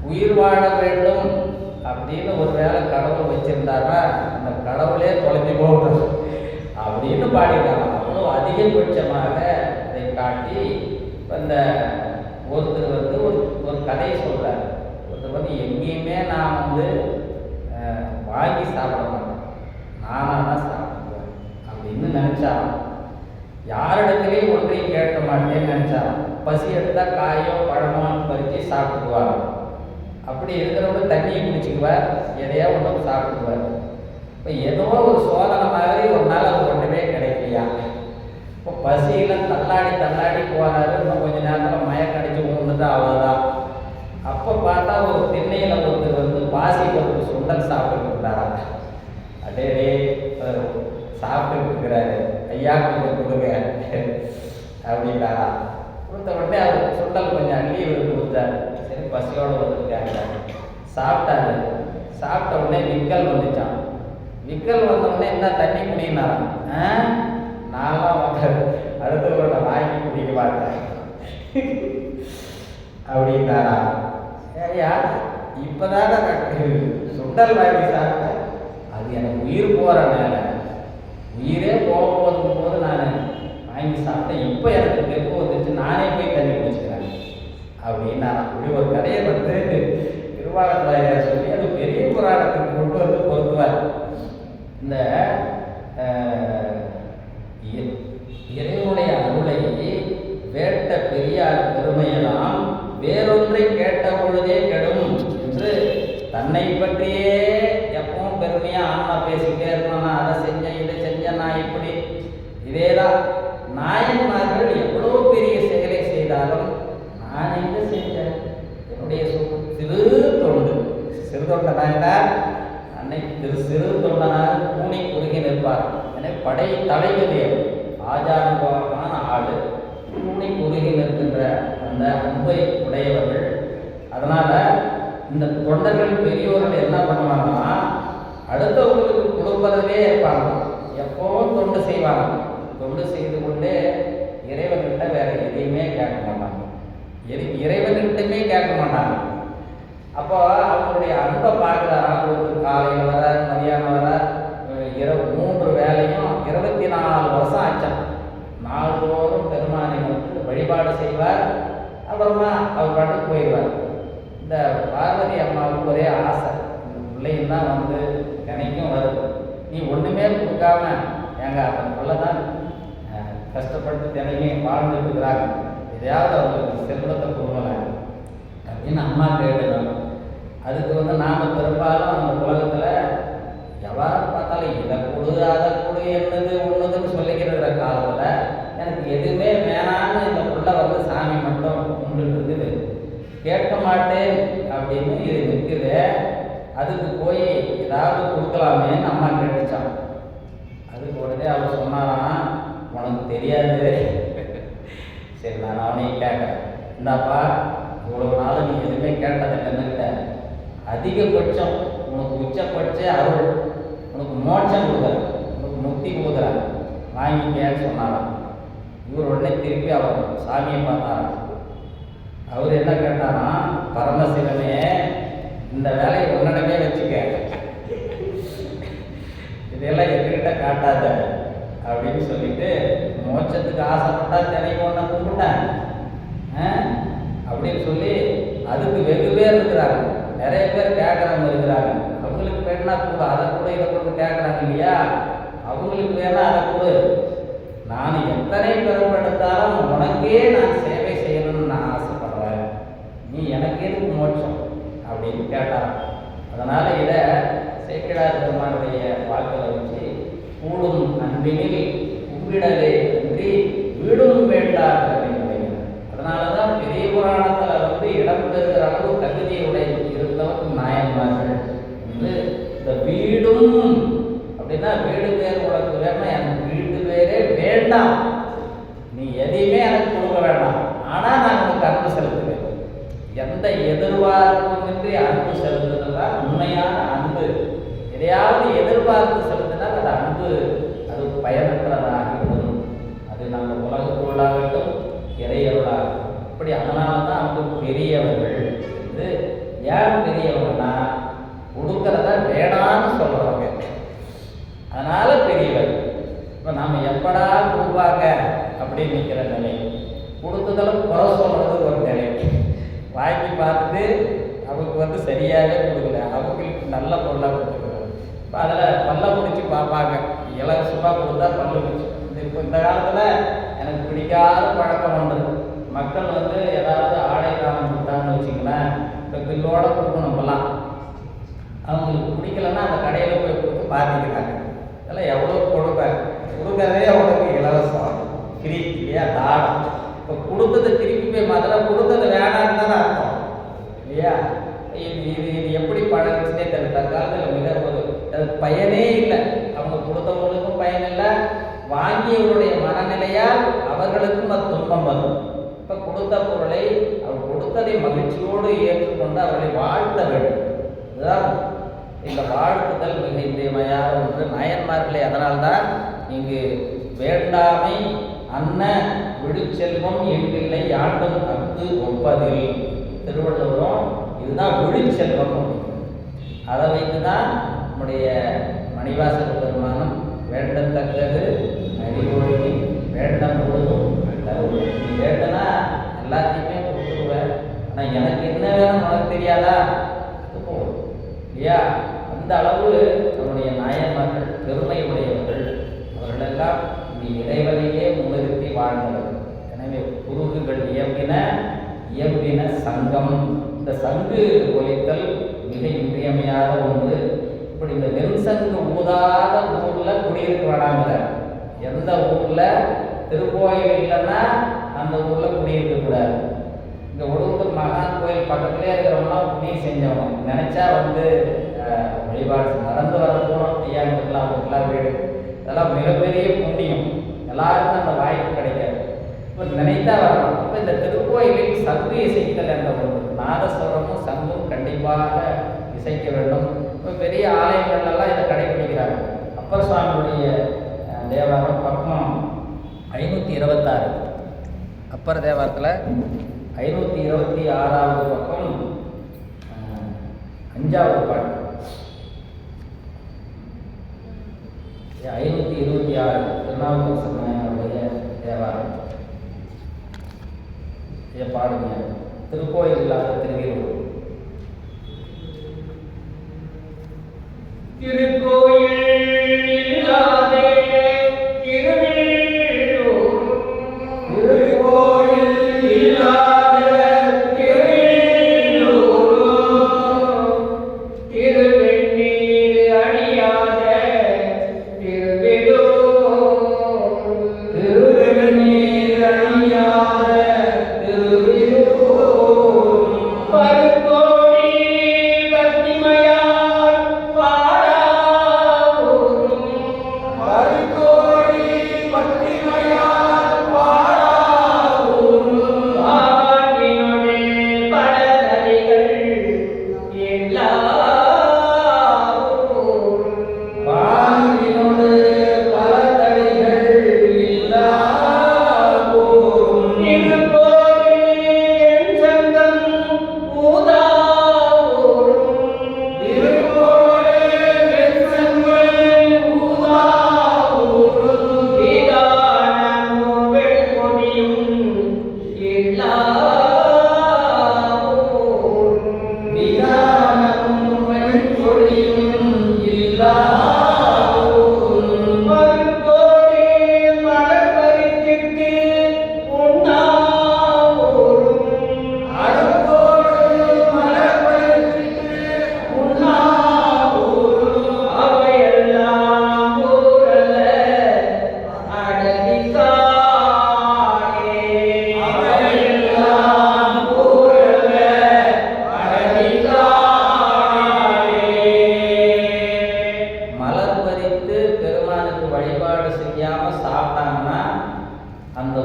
உயிர் வாழ வேண்டும் அப்படின்னு ஒரு வேளை கடவுள் வச்சிருந்தாரா, அந்த கடவுளே தொலைஞ்சி போகணும் அப்படின்னு பாடினாங்க. அவ்வளோ அதிகபட்சமாக அதை காட்டி இந்த ஒருத்தர் ஒரு கதையை சொல்கிறார். ஒருத்தர் எங்கேயுமே நான் வாங்கி சாப்பிட மாட்டேன், நானாக தான் சாப்பிடுவேன் அப்படின்னு நினச்சாலும், யாரிடத்துலையும் ஒன்றையும் கேட்க மாட்டேன்னு நினச்சாலும், பசி எடுத்தால் காயோ பழமோ பறித்து சாப்பிட்டுக்குவார். அப்படி இருக்கிறவங்க தண்ணியை குடிச்சிக்குவார், எதையோ ஒன்று சாப்பிட்டுக்குவார். இப்போ ஏதோ ஒரு சோதனை மாதிரி ஒரு நாள் அது ஒன்றுமே கிடைக்கலையா. இப்போ பசியில் தள்ளாடி போகிறாரு. இன்னும் கொஞ்சம் நேரத்தில் மயக்கடிச்சு விழுந்துட்டு அவ்வளோதான். அப்போ பார்த்தா ஒரு திண்ணையில் ஒருத்தர் பாசி பருப்பு சுண்டல் சாப்பிட்டு இருந்தாரா. அடே சாப்பிட்டு இருக்கிறாரு, ஐயா கொஞ்சம் கொடுங்க அப்படின்னாரா. கொடுத்த உடனே அவர் சுண்டல் கொஞ்சம் அள்ளி இவருக்கு கொடுத்தாரு. சரி பசியோடு வந்துருக்காங்க. சாப்பிட்டாரு. சாப்பிட்ட உடனே விக்கல் வந்துச்சான். விக்கல் வந்தவுடனே என்ன தண்ணி குடினாராம். நான்லாம் அடுத்தவரோட வாங்கி குடிக்க மாட்டேன் அப்படின்னாரா. ஐயா இப்போதான சுண்டல் வாங்கி சாப்பிட்டேன், அது எனக்கு உயிர் போகிறனால, உயிரே போகும்போது நான் வாங்கி சாப்பிட்டேன், இப்போ எனக்கு தெப்பு வந்துச்சு, நானே போய் தண்ணி குடிச்சுக்கிறேன் அப்படின்னாரா. அப்படி ஒரு கதையை திருவாளர் சொல்லி அது பெரிய புராணத்துக்கு கொண்டு பொருத்துவார். இந்த இறைவனுடைய அருளை வேட்ட பெரியார் பெருமையெல்லாம் வேறொன்றை கேட்ட பொழுதே கெடும் என்று தன்னை பற்றியே எப்பவும் பெருமையாக ஆன்மா பேசிக்கிட்டே இருக்கணும். நான் அதை செஞ்சேன், இதை செஞ்சேன், நான் இப்படி. இதேதான் நாயன்மார்கள் எவ்வளோ பெரிய செயலை செய்தாலும், நான் என்ன செஞ்சேன், என்னுடைய சிறு தொண்டனாக அன்னை சிறு தொண்டனாக பூனை குறுகி நிற்பார். எனவே படை தலைவதே ஆஜானுபவமான ஆடு, பூனை குறுகி நிற்கின்ற அந்த அன்பை உடையவர்கள். அதனால் இந்த தொண்டர்கள் பெரியோர்கள் என்ன பண்ணுவாங்கன்னா, அடுத்தவங்களுக்கு கொடுப்பதிலே இருப்பாங்க. எப்பவும் தொண்டு செய்வாங்க. தொண்டு செய்து கொண்டே இறைவன்கிட்ட வேற எதையுமே கேட்க மாட்டாங்க. இறைவன்கிட்டமே கேட்க மாட்டாங்க. அப்போ அவங்களுடைய அன்பை பார்க்குறாங்க. ஒரு காலையில் வர, மதியானம் வர, இரவு 3 வேளையும் 24 வருஷம் ஆச்சான். நாள்தோறும் பெருமானை வழிபாடு செய்வார். அப்புறமா அவர் பாட்டுக்கு போயிடுவார். இந்த பார்வதி அம்மாவுக்கு ஒரே ஆசை, இந்த பிள்ளையும் தான் தினைக்கும் வருது, நீ ஒன்றுமே கொடுக்காம எங்க அந்த பிள்ளை தான் கஷ்டப்பட்டு தினையும் வாழ்ந்துட்டு இருக்கிறாங்க, எதையாவது அவங்களுக்கு செல்வத்தை கொடுக்கல அப்படின்னு அம்மா கேட்டுக்கணும். அதுக்கு நாம் பெரும்பாலும் அந்த உலகத்தில் எவ்வாறு பார்த்தாலும் இதை கொடு அதை கொடு என்னது ஒன்றுதுன்னு சொல்லிக்கிற காலத்தில் எனக்கு எதுவுமே வேணான்னு இந்த பிள்ளை சாமி மட்டும் கும்பிட்டு இருக்குது, கேட்க மாட்டேன் அப்படின்னு இது நிற்குது. அதுக்கு போய் ஏதாவது கொடுக்கலாமேன்னு அம்மா கேட்டுச்சான். அதுக்கு உடனே அவர் சொன்னாராம், உனக்கு தெரியாது, சரி நான் அவனையும் கேட்குறேன், இந்தாப்பா இவ்வளோ நாள் நீ எதுவுமே கேட்டதில்லைன்னுக்கிட்ட, அதிகபட்சம் உனக்கு உச்சபட்ச அருள், உனக்கு மோட்சம் கொடுக்குறேன், உனக்கு முக்தி கொடுக்குறேன், வாங்கிக்கேன்னு சொன்னாராம். இவர் உடனே திருப்பி அவர் சாமியை பார்த்தாராம். அவர் என்ன கேட்டாரா, பரமசிவனே இந்த வேலையை உன்னிடமே வச்சுக்க, இதெல்லாம் எங்ககிட்ட காட்டாத அப்படின்னு சொல்லிட்டு, மோட்சத்துக்கு ஆசைப்பட்டா தினைக்கு ஒன்றை கும்பிட்டேன் அப்படின்னு சொல்லி அதுக்கு வெகு பேர் இருக்கிறாங்க, நிறைய பேர் கேட்குறவங்க இருக்கிறாங்க. அவங்களுக்கு வேணா கூட அதை கூட இதை கொண்டு கேட்குறாங்க இல்லையா, அவங்களுக்கு வேணா அதை கொடு, நான் எத்தனை பெரும்படுத்தாலும் உனக்கே நான் சேவை செய்யணும்னு நான் ஆசைப்படுறேன், நீ எனக்கு எதுக்கு மோட்சம் அப்படின்னு கேட்டாராம். அதனால இதை சேக்கிழார் பெருமானுடைய வாக்கில் வச்சு கூடும் அன்பினில் கும்பிடலே அன்றி வீடும் வேண்டாம் அப்படின்னு. அதனாலதான் பெரிய புராணத்துல இடம் பெறுகிற அளவு தகுதியுடைய இருந்தவர்கள் நாயன்மார்கள் வந்து இந்த வீடும் அப்படின்னா வீடு பேர் உனக்கு வேணும், எனக்கு வீட்டு பேரே வேண்டாம், நீ எதையுமே எனக்கு கொடுக்க வேண்டாம், ஆனா நான் உனக்கு அன்பு செலுத்துவேன். எந்த எதிர்பார்ப்புமின்றி அன்பு செலுத்துறதுதான் உண்மையான அன்பு. எதையாவது எதிர்பார்த்து செலுத்தினால் அது அன்பு அது பயனற்றதாகிவிடும். அது நம்ம உலகப்பொருளாகட்டும் இறையவர்களாகட்டும் இப்படி. அதனால தான் அவங்க பெரியவர்கள் வந்து ஏன் பெரியவங்கன்னா கொடுக்கறத வேணான்னு சொல்றவங்க, அதனால பெரியவர். இப்போ நாம் எப்படா கொடுப்பாங்க அப்படின்னு நிற்கிற நிலை, கொடுத்ததெல்லாம் குறை சொல்றது ஒரு நிலை. வாங்கி பார்த்துட்டு அவங்க சரியாகவே கொடுக்கல, அவங்களுக்கு நல்ல பொருளாக கொடுத்துருக்காங்க. இப்போ அதில் பல்ல பிடிச்சி பார்ப்பாங்க, இலவசமாக கொடுத்தா பல்லு பிடிச்சி. இப்போ இந்த காலத்தில் எனக்கு பிடிக்காத பழக்கம் ஒன்று, மக்கள் ஏதாவது ஆடை காலம் கொடுத்தாங்கன்னு வச்சுங்களேன், இப்போ பில்லோட கொடுக்கணும். இப்போலாம் அவங்களுக்கு பிடிக்கலன்னா அந்த கடையில் போய் கொடுத்து பார்த்துக்கிறாங்க. இதெல்லாம் எவ்வளோ கொடுக்கறதே அவங்களுக்கு இலவசம், ஃப்ரீ இல்லையா, தாடம். இப்போ கொடுத்ததை திருப்பி போய் முதல்ல கொடுத்தது வேணான்னு தானே அர்த்தம் இல்லையா? இது எப்படி பழகுச்சுனே தெரியல. தற்காலத்தில் மிக அது பயனே இல்லை, அவங்க கொடுத்தவங்களுக்கும் பயன் இல்லை, வாங்கியவருடைய மனநிலையால் அவர்களுக்கும் அது துன்பம் வரும். இப்போ கொடுத்த பொருளை அவர் கொடுத்ததை மகிழ்ச்சியோடு ஏற்றுக்கொண்டு அவர்களை வாழ்த்த வேண்டும். இதுதான் இந்த வாழ்த்துதல் மிக இன்றியமையாத ஒன்று. நாயன்மார்களே அதனால்தான் இங்கு வேண்டாமை அன்ன விழுச்செல்வம் எங்கில்லை ஆண்டும் அக்கு ஒப்பதில் திருவள்ளுவரும் இதுதான் விழுச்செல்வம். அதை வைத்து தான் நம்முடைய மணிவாசக பெருமானம் வேண்டத்தக்கது அறிவொழி வேண்டம் முழுதும் தருவது. நீ வேண்டனா எல்லாத்தையுமே கொடுத்துருவேன், ஆனால் எனக்கு என்ன வேணும் உனக்கு தெரியாதா, அது போகும் இல்லையா? அந்த அளவு நம்முடைய நாயன்மார்கள் பெருமை உடையவர்கள். அவர்களெல்லாம் இந்த இறைவனையே முன்னிறுத்தி வாழ்ந்தவர். எனவே குருகுகள் இயம்பின சங்கம். இந்த சங்கு ஒலித்தல் மிக இன்றியமையாத ஒன்று. இப்படி இந்த வெண் சங்கு ஊதாத ஊரில் குடியிருக்க வேணாங்கிற. எந்த ஊரில் திருக்கோயில் இல்லைன்னா அந்த ஊரில் குடியிருக்கக்கூடாது. இந்த ஒடுத்தூர் மகான் கோயில் பக்கத்துலேயே இருக்கிறவங்களாம் புண்ணியம் செஞ்சவங்க. நினச்சா வழிபாடு நடந்து வர போகிறோம், ஐயாங்களுக்கெல்லாம் அவங்களுக்கெல்லாம் வீடு, இதெல்லாம் மிகப்பெரிய புண்ணியம். எல்லாருக்கும் அந்த வாய்ப்பு கிடைக்காது. இப்போ நினைத்தா வரலாம். இப்போ இந்த திருக்கோயிலில் சங்கு இசைத்தல் என்ற ஒன்று, நாதஸ்வரமும் சங்கும் கண்டிப்பாக இசைக்க வேண்டும். இப்போ பெரிய ஆலயங்கள்லாம் இதை கடைபிடிக்கிறாங்க. அப்பர் சுவாமியுடைய தேவாரம் பக்கம் 526, அப்பர் தேவாரத்தில் 526வது பக்கம் 5வது பாட்டு, 526 திருநாவுக்கரசருடைய தேவாரம். இதை பாடுங்க. திருக்கோயில் இல்லாத திருவிழா. திருக்கோயில் இல்லாத திருவிழூர், திருக்கோயில் இல்லாத திருவிழூர், திருவெண்ணீர் அணியாத திருவிழூர், திருவெண்ணீர் அணியாத திருவிழூர், பருக்கோடி பக்திமயார் பாடாவூர், பருக்கோடி பக்திமயார் பாடாவூர், ஆகினோடு படதறிகள் எல்லாவூர், பாங்கினோடு பல தடைகள் இல்லாவோரும், திருக்கோயில் சங்கம் ஊதாவூரும், திருக்கோயில் சங்கம் ஊதாவூரும், விதானமும் வெண்கொடியும் எல்லாவூரும், விதானமும் வெண்கொடியும் இல்லாவோரும், மறுக்கோடி மலர் பறித்திட்டு உண்ணாவூரும், அருகோடு மலர் பறித்திட்டு உண்ணாவோரும், வழிபாடு செய்யாமல் சாப்பிட்டாங்கன்னா அந்த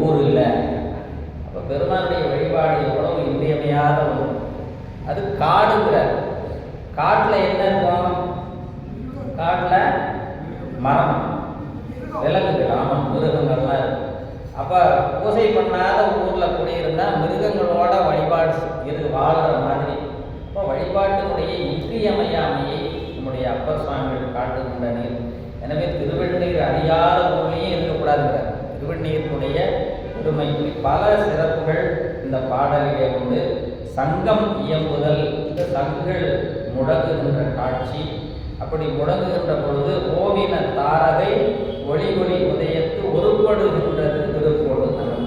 ஊர் இல்லை. அப்போ பெருமானுடைய வழிபாடு எவ்வளவு இன்றியமையாத ஒன்று. அது காடுங்கிறார். காட்டில் என்ன இருக்கும்? காட்டில் மரம், விலங்குகள், ஆமாம், மிருகங்கள்லாம் இருக்கும். அப்போ பூஜை பண்ணாத ஊரில் குடியிருந்தால் மிருகங்களோட வழிபாடு வாழ்கிற மாதிரி. அப்போ வழிபாட்டினுடைய இன்றியமையாமையை நம்முடைய அப்பர் சுவாமிகள் காட்டுகின்றனர். எனவே திருவெண்ணீர் அறியாத ஊர்லேயும் இருக்கக்கூடாதுங்கிறார். திருவெண்ணீருடைய பெருமை பல சிறப்புகள் இந்த பாடலிலே உண்டு. சங்கம் இயம்புதல், இந்த சங்குகள் முழங்குகின்ற காட்சி. அப்படி முழங்குகின்ற பொழுது ஓவின தாரகை ஒளி ஒளி உதயத்து ஒருபடுகின்றது திருப்பொழு நலம்.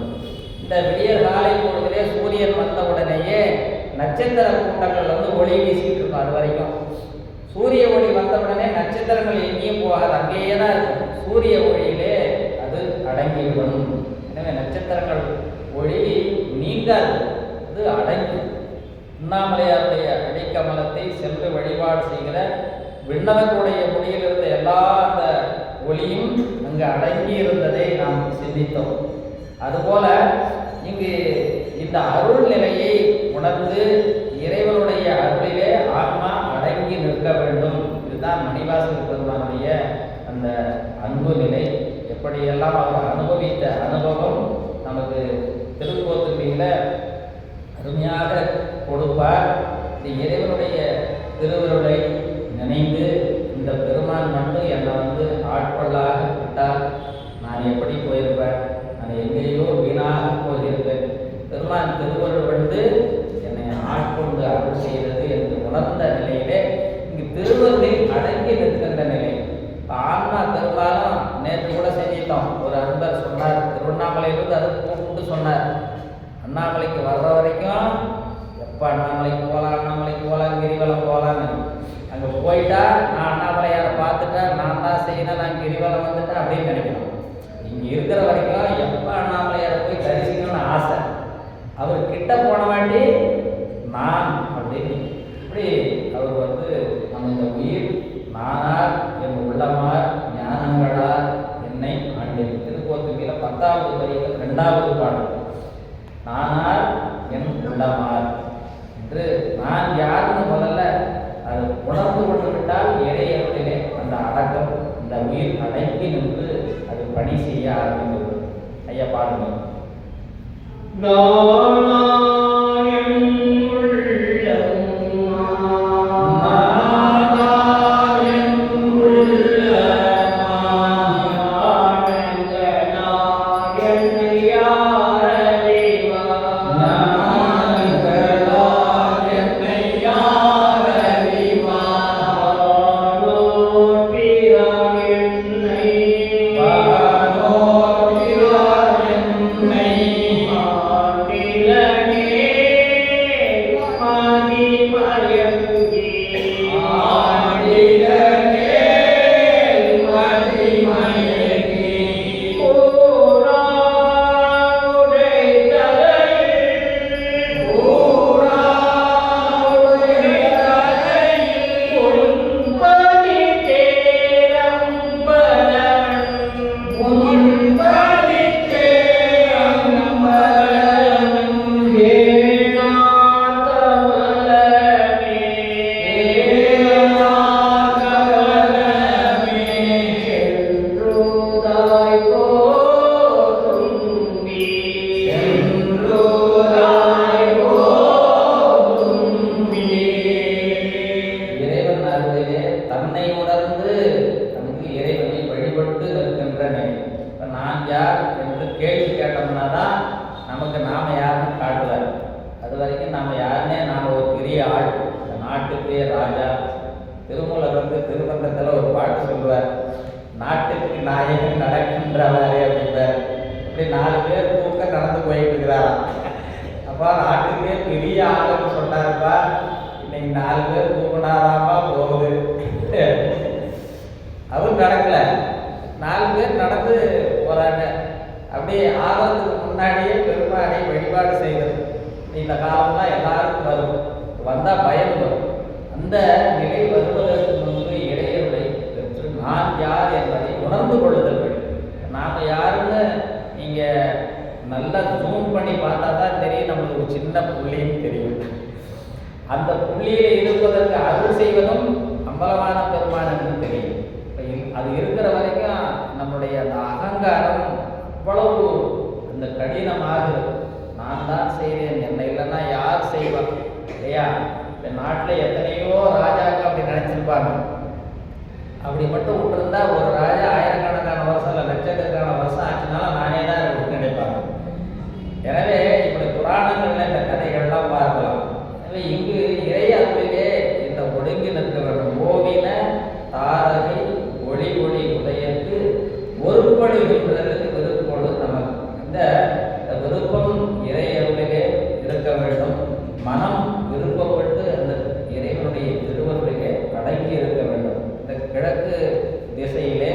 இந்த விடியற் காலை பொழுதிலே சூரியன் வந்தவுடனேயே நட்சத்திர கூட்டங்கள் ஒளி வீசிட்டு இருக்கும். அது வரைக்கும் சூரிய ஒளி வந்தவுடனே நட்சத்திரங்கள் எங்கேயும் போகாது, அங்கேயே தான் இருக்கும். சூரிய ஒளியிலே அது அடங்கிவிடும். எனவே நட்சத்திரங்கள் ஒளி நீங்காது, அது அடங்கி. அண்ணாமலையாருடைய அடிக்கமலத்தை சென்று வழிபாடு செய்கிற விண்ணவர்களுடைய முடியில் இருந்த எல்லா அந்த ஒளியும் அங்கு அடங்கி இருந்ததை நாம் சிந்தித்தோம். அதுபோல இங்கு இந்த அருள் நிலையை உணர்ந்து இறைவனுடைய அருளிலே ஆன்மா அடங்கி நிற்க வேண்டும். இதுதான் மணிவாசகர் பெருமானுடைய அந்த அன்பு நிலை. எப்படியெல்லாம் அவர் அனுபவித்த அனுபவம் நமக்கு திருக்கோத்துமையில் அருமையாக கொடுப்பார். இந்த இறைவனுடைய திருவருளை நினைந்து இந்த பெருமான் மட்டும் என்னை ஆட்கொள்ளாக விட்டால் நான் எப்படி போயிருப்பேன்? நான் எங்கேயோ வீணாக போயிருப்பேன். பெருமான் திருவருள் என்னை ஆட்கொண்டு அருள் செய்தது என்று உணர்ந்த நிலையிலே இங்கு திருவருளில் அடங்கி நிற்கின்ற நிலை. ஆன்மா பெரும்பாலும் நேற்று கூட செஞ்சிட்டோம். ஒரு அன்பர் சொன்னார், திருவண்ணாமலையிலிருந்து அது கூப்பிட்டு சொன்னார், அண்ணாமலைக்கு வர்ற வரைக்கும் எப்போ அண்ணாமலைக்கு போகலாம் கிரிவலம் போகலான்னு. அங்கே போயிட்டா நான் அண்ணாமலையாரை பார்த்துட்டேன், நான் தான் செய்யணும், நான் கிரிவலம் வந்துட்டேன் அப்படின்னு நினைக்கணும். இங்கே இருக்கிற வரைக்கும் எப்போ அண்ணாமலையாரை போய் தரிசிக்கணும்னு ஆசை. அவர் கிட்ட போன வாட்டி நான் அப்படின்னு இப்படி அவர் நம்ம இந்த உயிர் நானார் என் உள்ளமார் ஞானங்களார் என்னை ஆண்டு. திருக்கோத்துமையில் 10வது வரியில் 2வது பாடல், நானார் என் உள்ளமார் என்று நான் யாருன்னு முதல்ல அது உணர்ந்து கொண்டு விட்டால் இறையருளிலே அந்த அடக்கம், இந்த உயிர் அடங்கி நின்று அது பணி செய்ய ஆரம்பிக்கிறது. ஐயா பாருங்க. நாட்டுக்கு நாயகன் நடக்கின்றவாரே அப்படின்றார். இப்படி 4 பேர் தூக்க நடந்து போயிட்டு இருக்கிறாராம். அப்பா நாட்டுக்கே பெரிய ஆளுன்னு சொன்னாருப்பா, இன்னைக்கு 4 பேர் தூக்கினாராப்பா போகுது. அவர் நடக்கல, 4 பேர் நடந்து போறாங்க. அப்படியே ஆகிறதுக்கு முன்னாடியே பெருமானை வழிபாடு செய்கிறது. இந்த காலம்லாம் எல்லாருக்கும் வரும், வந்தால் பயம் வரும். அந்த நிலை வருவதற்கு முன்பு இடையருளை பெற்று நான் யார் என்பதை உணர்ந்து கொள்ளுதல் வேண்டும். நாம் யாருன்னு நீங்கள் நல்லா ஜூம் பண்ணி பார்த்தா தான் தெரியும், நம்மளுக்கு ஒரு சின்ன புள்ளின்னு தெரியும். அந்த புள்ளியில் இருப்பதற்கு அருள் செய்வதும் அம்பலமான பெருமானுக்கு தெரியும். அது இருக்கிற வரைக்கும் நம்முடைய அந்த அகங்காரம் அவ்வளவு அந்த கடினமாகுது. நான் தான் செய்கிறேன், என்னை இல்லைன்னா யார் செய்வார் இல்லையா? இந்த நாட்டில் எத்தனையோ ராஜாக்கள் அப்படி நினச்சிருப்பாங்க. அப்படி மட்டும் விட்டுருந்தா ஒரு ராஜா ஆயிரக்கணக்கான வருஷம் இல்லை லட்சக்கணக்கான வருஷம் ஆச்சுனாலும் நானே தான் இருக்கு நினைப்பாங்க. எனவே இப்படி புராணங்களில் இந்த கதைகள்லாம் பார்க்கலாம். எனவே இங்கு இறை அருளிலே இந்த ஒடுங்கி நிற்க வேண்டும். ஓவின தாரகை ஒளி ஒளி உதயத்து ஒருபடுகின்றது விருப்போடு நமக்கு இந்த விருப்பம் இறை அருளிலே இருக்க வேண்டும். மனம் விருப்பப்பட்டு அந்த இறைவனுடைய திருவருளிலே அடங்கி இருக்க வேண்டும். இந்த கிழக்கு திசையிலே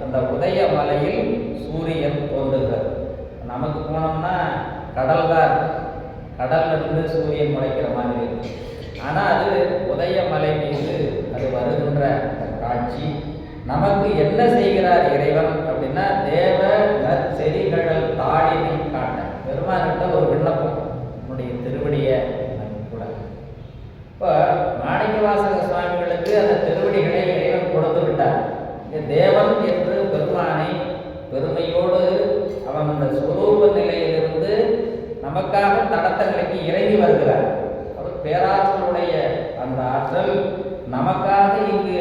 அந்த உதய மலையில் சூரியன் தோன்றுகிறது. நமக்கு போனோம்னா கடல் தான், கடல்லிருந்து சூரியன் முளைக்கிற மாதிரி இருக்கு. ஆனால் அது உதய மலை மீது அது வருகின்ற காட்சி நமக்கு என்ன செய்கிறார் இறைவன் அப்படின்னா, தேவ நற்செறிகடல் தாழினை காட்ட பெருமான்கிட்ட ஒரு விண்ணப்பம், உன்னுடைய திருவடியை கூட. இப்போ மாணிக்கவாசக சுவாமிகளுக்கு அந்த திருவடிகளை இறைவன் கொடுத்து விட்டார். தேவன் என்று பெருமானை பெருமையோடு அவன் அந்த சுரூப நிலையிலிருந்து நமக்காக தடத்தங்களுக்கு இறங்கி வருகிறார். அவர் பேராற்றலுடைய அந்த ஆற்றல் நமக்காக இங்கு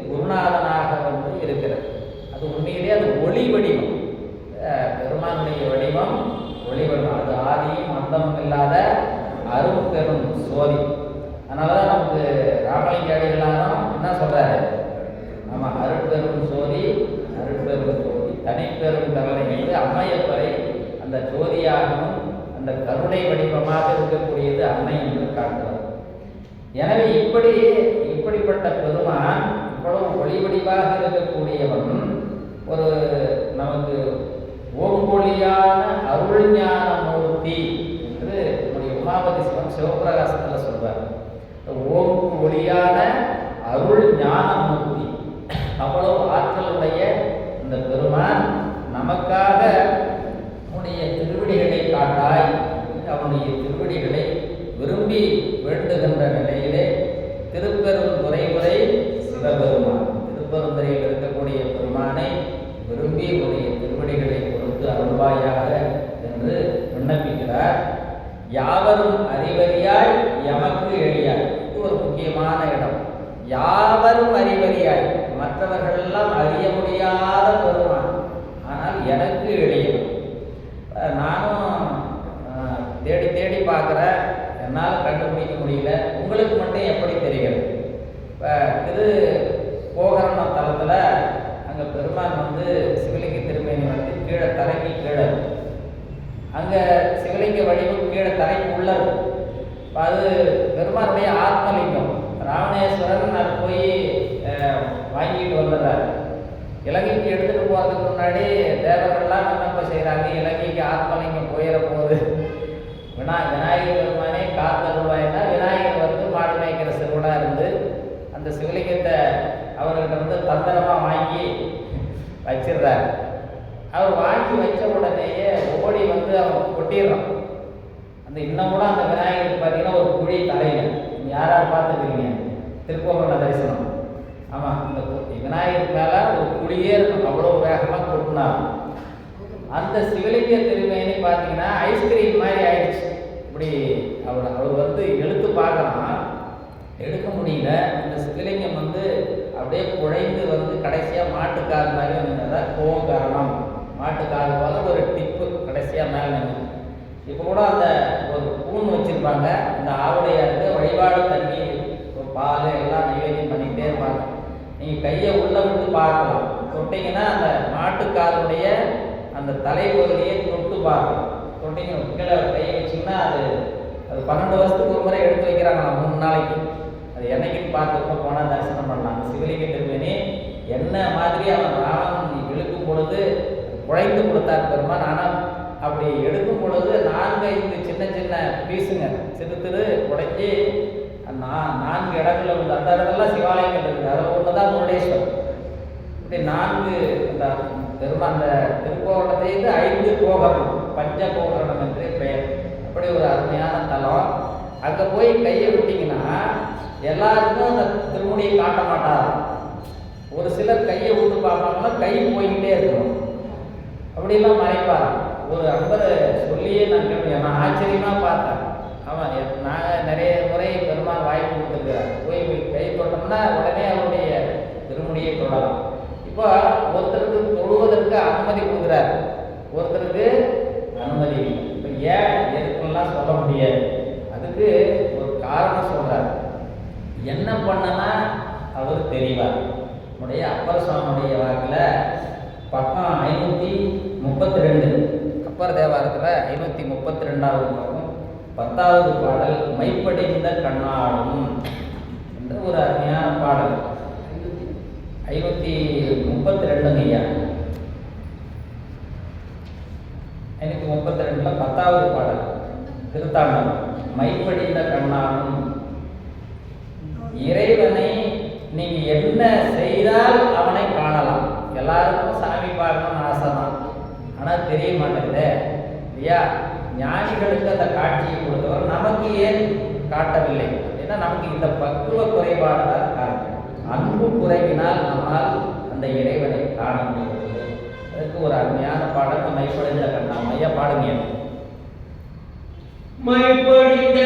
குருநாதனாக வந்து இருக்கிறது. அது உண்மையிலே அது ஒளி வடிவம், பெருமானுடைய வடிவம் ஒளி வடிவம். அது ஆதியும் அந்தமும் இல்லாத அரும் பெரும் சோதி. அதனால தான் நமக்கு ராமலிங்க அடிகளாரும் என்ன சொல்றாரு, ஆமாம், அருட்பெரும் சோதி அருட்பெரும் சோதி தனிப்பெரும் கருணை என்று அம்மையப்பரை அந்த ஜோதியாகவும் அந்த கருணை வடிவமாக இருக்கக்கூடியது அன்னை என்று காட்டுவார். எனவே இப்படிப்பட்ட பெருமான் இவ்வளவு ஒளி வடிவாக இருக்கக்கூடியவன் ஒரு நமக்கு ஓங்கொழியான அருள் ஞான மூர்த்தி என்று நம்முடைய உமாபதி சிவன் சிவபிரகாசத்தில் சொல்வார். ஓங்கு ஒளியான அருள் ஞான மூர்த்தி, அவ்வளவு ஆற்றலுடைய இந்த பெருமான் நமக்காக உன்னுடைய திருவடிகளை காட்டாய், அவனுடைய திருவடிகளை விரும்பி வேண்டுகின்ற நிலையிலே திருப்பெருந்துறை உரை சிவபெருமான், திருப்பெருந்துறையில் இருக்கக்கூடிய பெருமானை விரும்பி உடைய திருவடிகளை கொடுத்து அருள்வாயாக என்று விண்ணப்பிக்கிறார். யாவரும் அறிவறியாய் எமக்கு எளியாய், இது ஒரு முக்கியமான இடம். யாவரும் அறிவறியாய், மற்றவர்கள் எல்லாம் அறிய முடியாத பெருமான், ஆனால் எனக்கு எளியவன். நானும் தேடி தேடி பார்க்குறேன், என்னால் கண்டுபிடிக்க முடியல. உங்களுக்கு மட்டும் எப்படி தெரிகிறது? இப்போ திரு கோகரண தலத்தில் அங்கே பெருமான் வந்து சிவலிங்க திருமேனி வந்து கீழே தரைக்கு கீழே, அங்கே சிவலிங்க வடிவம் கீழே தரைக்கு உள்ளது. அது பெருமானுடைய ஆத்மலிங்கம். ராவணேஸ்வரன் அது போய் வாங்கிட்டு வந்துடுறாரு. இலங்கைக்கு எடுத்துகிட்டு போகிறதுக்கு முன்னாடி தேவர்கள்லாம் விண்ணப்பம் செய்கிறாங்க, இலங்கைக்கு ஆத்மலிங்கம் போயிட போகுது, விநாயகர் பெருமானே காத்தருவாய்னா விநாயகர் வந்து மாடு மேய்க்கிற சிறுவனாக இருந்து அந்த சிவலிங்கத்தை அவர்கிட்ட வந்து தந்திரமாக வாங்கி வச்சிடுறார். அவர் வாங்கி வச்ச உடனேயே ஓடி வந்து அவன் கொட்டிடுறான். அந்த இன்னும் கூட அந்த விநாயகருக்கு பார்த்தீங்கன்னா ஒரு குழி தலையில், யாராவது பார்த்துக்கிறீங்க திருக்கோவலூர் தரிசனம்? ஆமாம், இந்த விநாயகருக்கு மேலே ஒரு குழியே இருக்கும், அவ்வளோ வேகமாக கொட்டினார். அந்த சிவலிங்க திருமேனி பார்த்தீங்கன்னா ஐஸ்கிரீம் மாதிரி ஆயிடுச்சு. இப்படி அவர் வந்து எடுத்து பார்க்கலாம், எடுக்க முடியல. இந்த சிவலிங்கம் வந்து அப்படியே குழைந்து வந்து கடைசியாக மாட்டுக்கால் மாதிரி வந்தது. கோகரணம் மாட்டுக்கால் போல ஒரு டிப்பு கடைசியாக மேலே நின்று. இப்போ கூட அந்த ஒரு பூன் வச்சுருப்பாங்க, இந்த ஆவுடையாருக்கு வழிபாடு தண்ணி பால் எல்லாம் நைவேத்தியம் பண்ணிக்கிட்டே இருப்பாங்க. நீங்கள் கையை உள்ளே விட்டு பார்க்கலாம், தொட்டிங்கன்னா அந்த மாட்டுக்காலுடைய அந்த தலைப்பகுதியை தொட்டு பார்க்கலாம். தொட்டிங்க கீழே கையை வச்சிங்கன்னா அது 12 வருஷத்துக்கு ஒரு முறை எடுத்து வைக்கிறாங்க, 3 நாளைக்கு. அது என்னைக்குன்னு பார்த்து போனால் தரிசனம் பண்ணலாம். அந்த சிவலிங்க திருமேனி என்ன மாதிரி அவன் ராவணன் இழுக்கும் பொழுது குழைந்து கொடுத்தார் பெருமான். ஆனால் அப்படி எடுக்கும் பொழுது 4-5 சின்ன சின்ன பீஸுங்க சிறு உடைச்சி 4 இடங்களில் உள்ள அந்த இடத்துலாம் சிவாலயங்கள் இருக்குது. அதில் ஒன்று தான் முருடேஸ்வரர். இப்படி 4 பெருமான் அந்த திருக்கோவலத்தைந்து 5 கோகரணம் பஞ்ச கோகரணம் என்று பெயர். அப்படி ஒரு அருமையான தலம். அங்கே போய் கையை விட்டீங்கன்னா எல்லாருக்கும் அந்த திருமுடியை காட்ட மாட்டார். ஒரு சிலர் கையை விட்டு பார்ப்பாங்கன்னா கை போய்கிட்டே இருக்கணும், அப்படிலாம் மறைப்பார். ஒரு அன்பர் சொல்லியே நான் ஆச்சரியமாக பார்த்தேன். ஆமாம், நான் நிறைய முறை பெருமாள் வாய்ப்பு கொடுத்துருக்கிறார். போய் கை தொட்டோம்னா உடனே அவருடைய திருமுடியை தொடலாம். இப்போ ஒருத்தருக்கு தொழுவதற்கு அனுமதி கொடுக்குறார், ஒருத்தருக்கு அனுமதி இல்லை. இப்போ ஏன் எதுக்குலாம் சொல்ல முடியாது. அதுக்கு ஒரு காரணம் சொல்கிறார். என்ன பண்ணனா அவர் தெரிவார். நம்முடைய அப்பர் சுவாமியுடைய வாக்கில் பக்கம் 532 அப்பர் தேவாரத்தில் 532வது பக்கம் 10வது பாடல் மைப்படிந்த கண்ணாடும் என்ற ஒரு அருமையான பாடல். 532 ஐயா, 532 10வது பாடல் திருத்தாண்டம் மைப்படிந்த கண்ணாடும். இறைவனை நீங்க என்ன செய்தால் அவனை காணலாம். எல்லாருக்கும் சாமி பார்க்கணும்னு ஆசை தான், ஆனால் தெரிய மாட்டேங்குது இல்லையா? ஞானிகளுக்கு அந்த காட்சியை கொடுத்தவர் நமக்கு ஏன் காட்டவில்லை அப்படின்னா நமக்கு இந்த பக்குவ குறைபாடு தான் காரணம். அன்பு குறைவினால் நம்மால் அந்த இறைவனை காண முடியவில்லை. அதுக்கு ஒரு அருமையான பாடல் மைப்படிந்த கண்ணாம். ஐயா பாடுங்க. மைப்படிந்த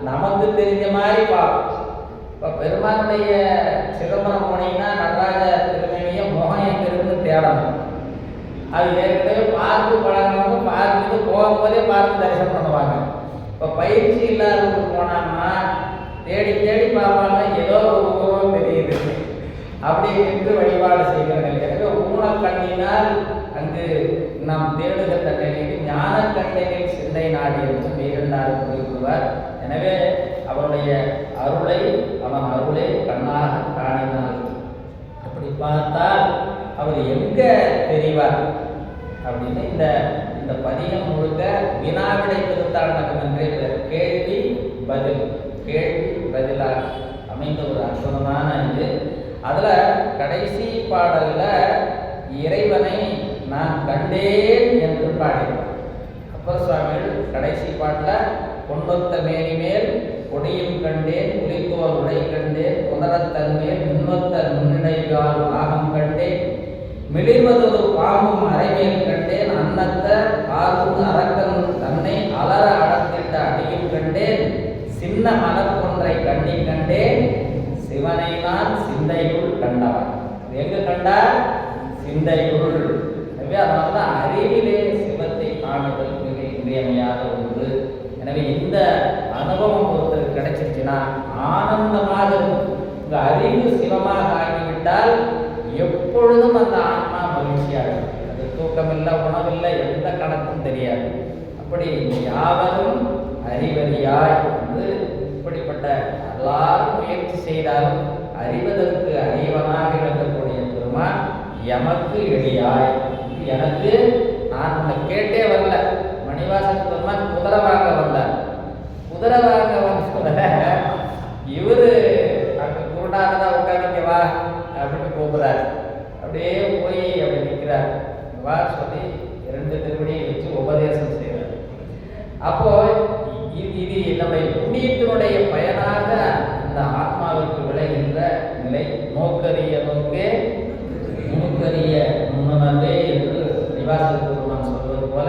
நமக்கு தெரிஞ்ச மாதிரி பார்ப்போம். இப்போ பெருமானுடைய சிதம்பரம் போனீங்கன்னா நடராஜ திருமணிய முகம் எங்க இருக்குன்னு தேடணும். அது ஏற்கனவே பார்த்து பழகிறவங்க பார்த்துட்டு போகும்போதே பார்த்து தரிசனம் பண்ணுவாங்க. இப்போ பயிற்சி இல்லாதவங்க போனாங்கன்னா தேடி தேடி பார்ப்பாங்க, ஏதோ ஒரு உருவம் தெரியுது அப்படி என்று வழிபாடு செய்கிறார்கள். எனவே ஊனக்கண்ணினால் அங்கு நாம் தேடுகின்ற நிலையில் ஞான கண்ணினில் சிந்தை நாடி என்று மீகண்டார் குறிப்பிடுவார். எனவே அவருடைய அருளை அவன் அருளை கண்ணாக காணினார். அப்படி பார்த்தால் அவர் எங்க தெரிவார் அப்படின்னு இந்த பதிகம் முழுக்க வினாவிடை திருத்தாண்டகம் என்றே கேள்வி பதில் கேள்வி பதிலாக அமைந்த ஒரு அற்புதமான இது. அதுல கடைசி பாடல்ல இறைவனை நான் கண்டேன் என்று பாடினார் அப்பர் சுவாமிகள். கடைசி பாட்டில் பொன்னொத்த மேனி மேல் கொடியும் கண்டேன், புலித்தோல் உடை கண்டேன், புனரத்தன்மேல் மின்னொத்த நுண்ணிடைகால் ஆகம் கண்டேன், மிளிர்வதொரு பாம்பும் அரைமேல் கண்டேன், அன்னத்த ஆறும் அரக்கன் தன்னை அலற அடத்திட்ட அடியும் கண்டேன், சின்ன மலர்கொன்றை கண்ணி கண்டேன், சிவனை நான் சிந்தையுள் கண்டவன். எங்க கண்டார்? சிந்தையுள். எனவே அதனால்தான் அறிவிலே சிவத்தை காணுதல் மிக இன்றியமையாத அனுபவம் ஒருத்தருக்கு கிடைச்சிருச்சுன்னா ஆனந்தமாக இருக்கும். இந்த அறிவு சிவமாக ஆகிவிட்டால் எப்பொழுதும் அந்த ஆன்மா மகிழ்ச்சியாக இருக்கும். அது தூக்கமில்லை, உணவில்லை, எந்த கணக்கும் தெரியாது. அப்படி யாவரும் அறிவறியாய் என்று இப்படிப்பட்ட எல்லாரும் முயற்சி செய்தாலும் அறிவதற்கு அறிவனாக இருக்கக்கூடிய பெருமான் எமக்கு எளியாய். எனக்கு நான் உன்னை கேட்டே வரல. மணிவாசன் பெருமான் குதிரை வாங்க வந்தார். குதிரை வாங்க வந்த இவரு அங்கே குருடானதா உட்காந்துங்க வா அப்படின்னு கூப்பிடுறாரு. அப்படியே போய் அப்படி நிற்கிறார். வா சொல்லி 2 திருவடியை வச்சு உபதேசம் செய்கிறார். அப்போ இது நம்முடைய புண்ணியத்தினுடைய பயனாக இந்த ஆத்மாவிற்கு விளைகின்ற நிலை. நோக்கரிய நோக்கே நுணுக்கரிய நுண்ணுணர்வே என்று நிவாச பெருமான் சொல்வது போல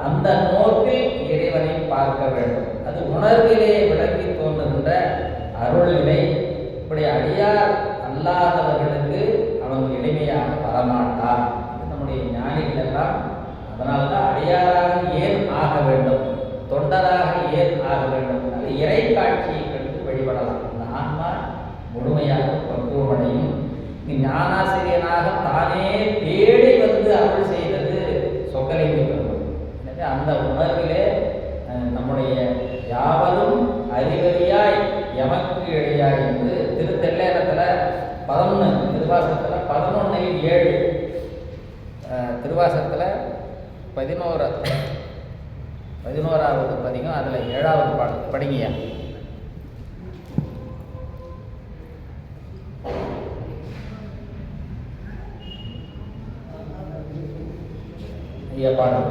அந்த நோக்கில் இறைவனை பார்க்க வேண்டும். அது உணர்விலே விளங்கி தோன்றுகின்ற அருள் நிலை. இப்படி அடியார் அல்லாதவர்களுக்கு அவன் எளிமையாக வரமாட்டான். நம்முடைய ஞானிகள் எல்லாம் அதனால்தான் அடியாராக ஏன் ஆக வேண்டும், தொண்டராக ஏன் ஆக வேண்டும், அது இறை காட்சியை கண்டு வழிபடலாம். இந்த ஆன்மா முழுமையாக பக்குவமடையும். ஞானாசிரியனாக தானே தேடி வந்து அருள் செய்தது சொக்கலிங்க பெருமான். எனவே அந்த உணர்விலே நம்முடைய யாவரும் அறிவறியாய் எமக்கு எளியாய் என்று திருத்தெல்லேரத்தில் 11 திருவாசகத்தில் 11:7 திருவாசகத்தில் 11வது பதிகம் அதில் 7வது பாடல் படிங்கயா. ஐயா பாடல்.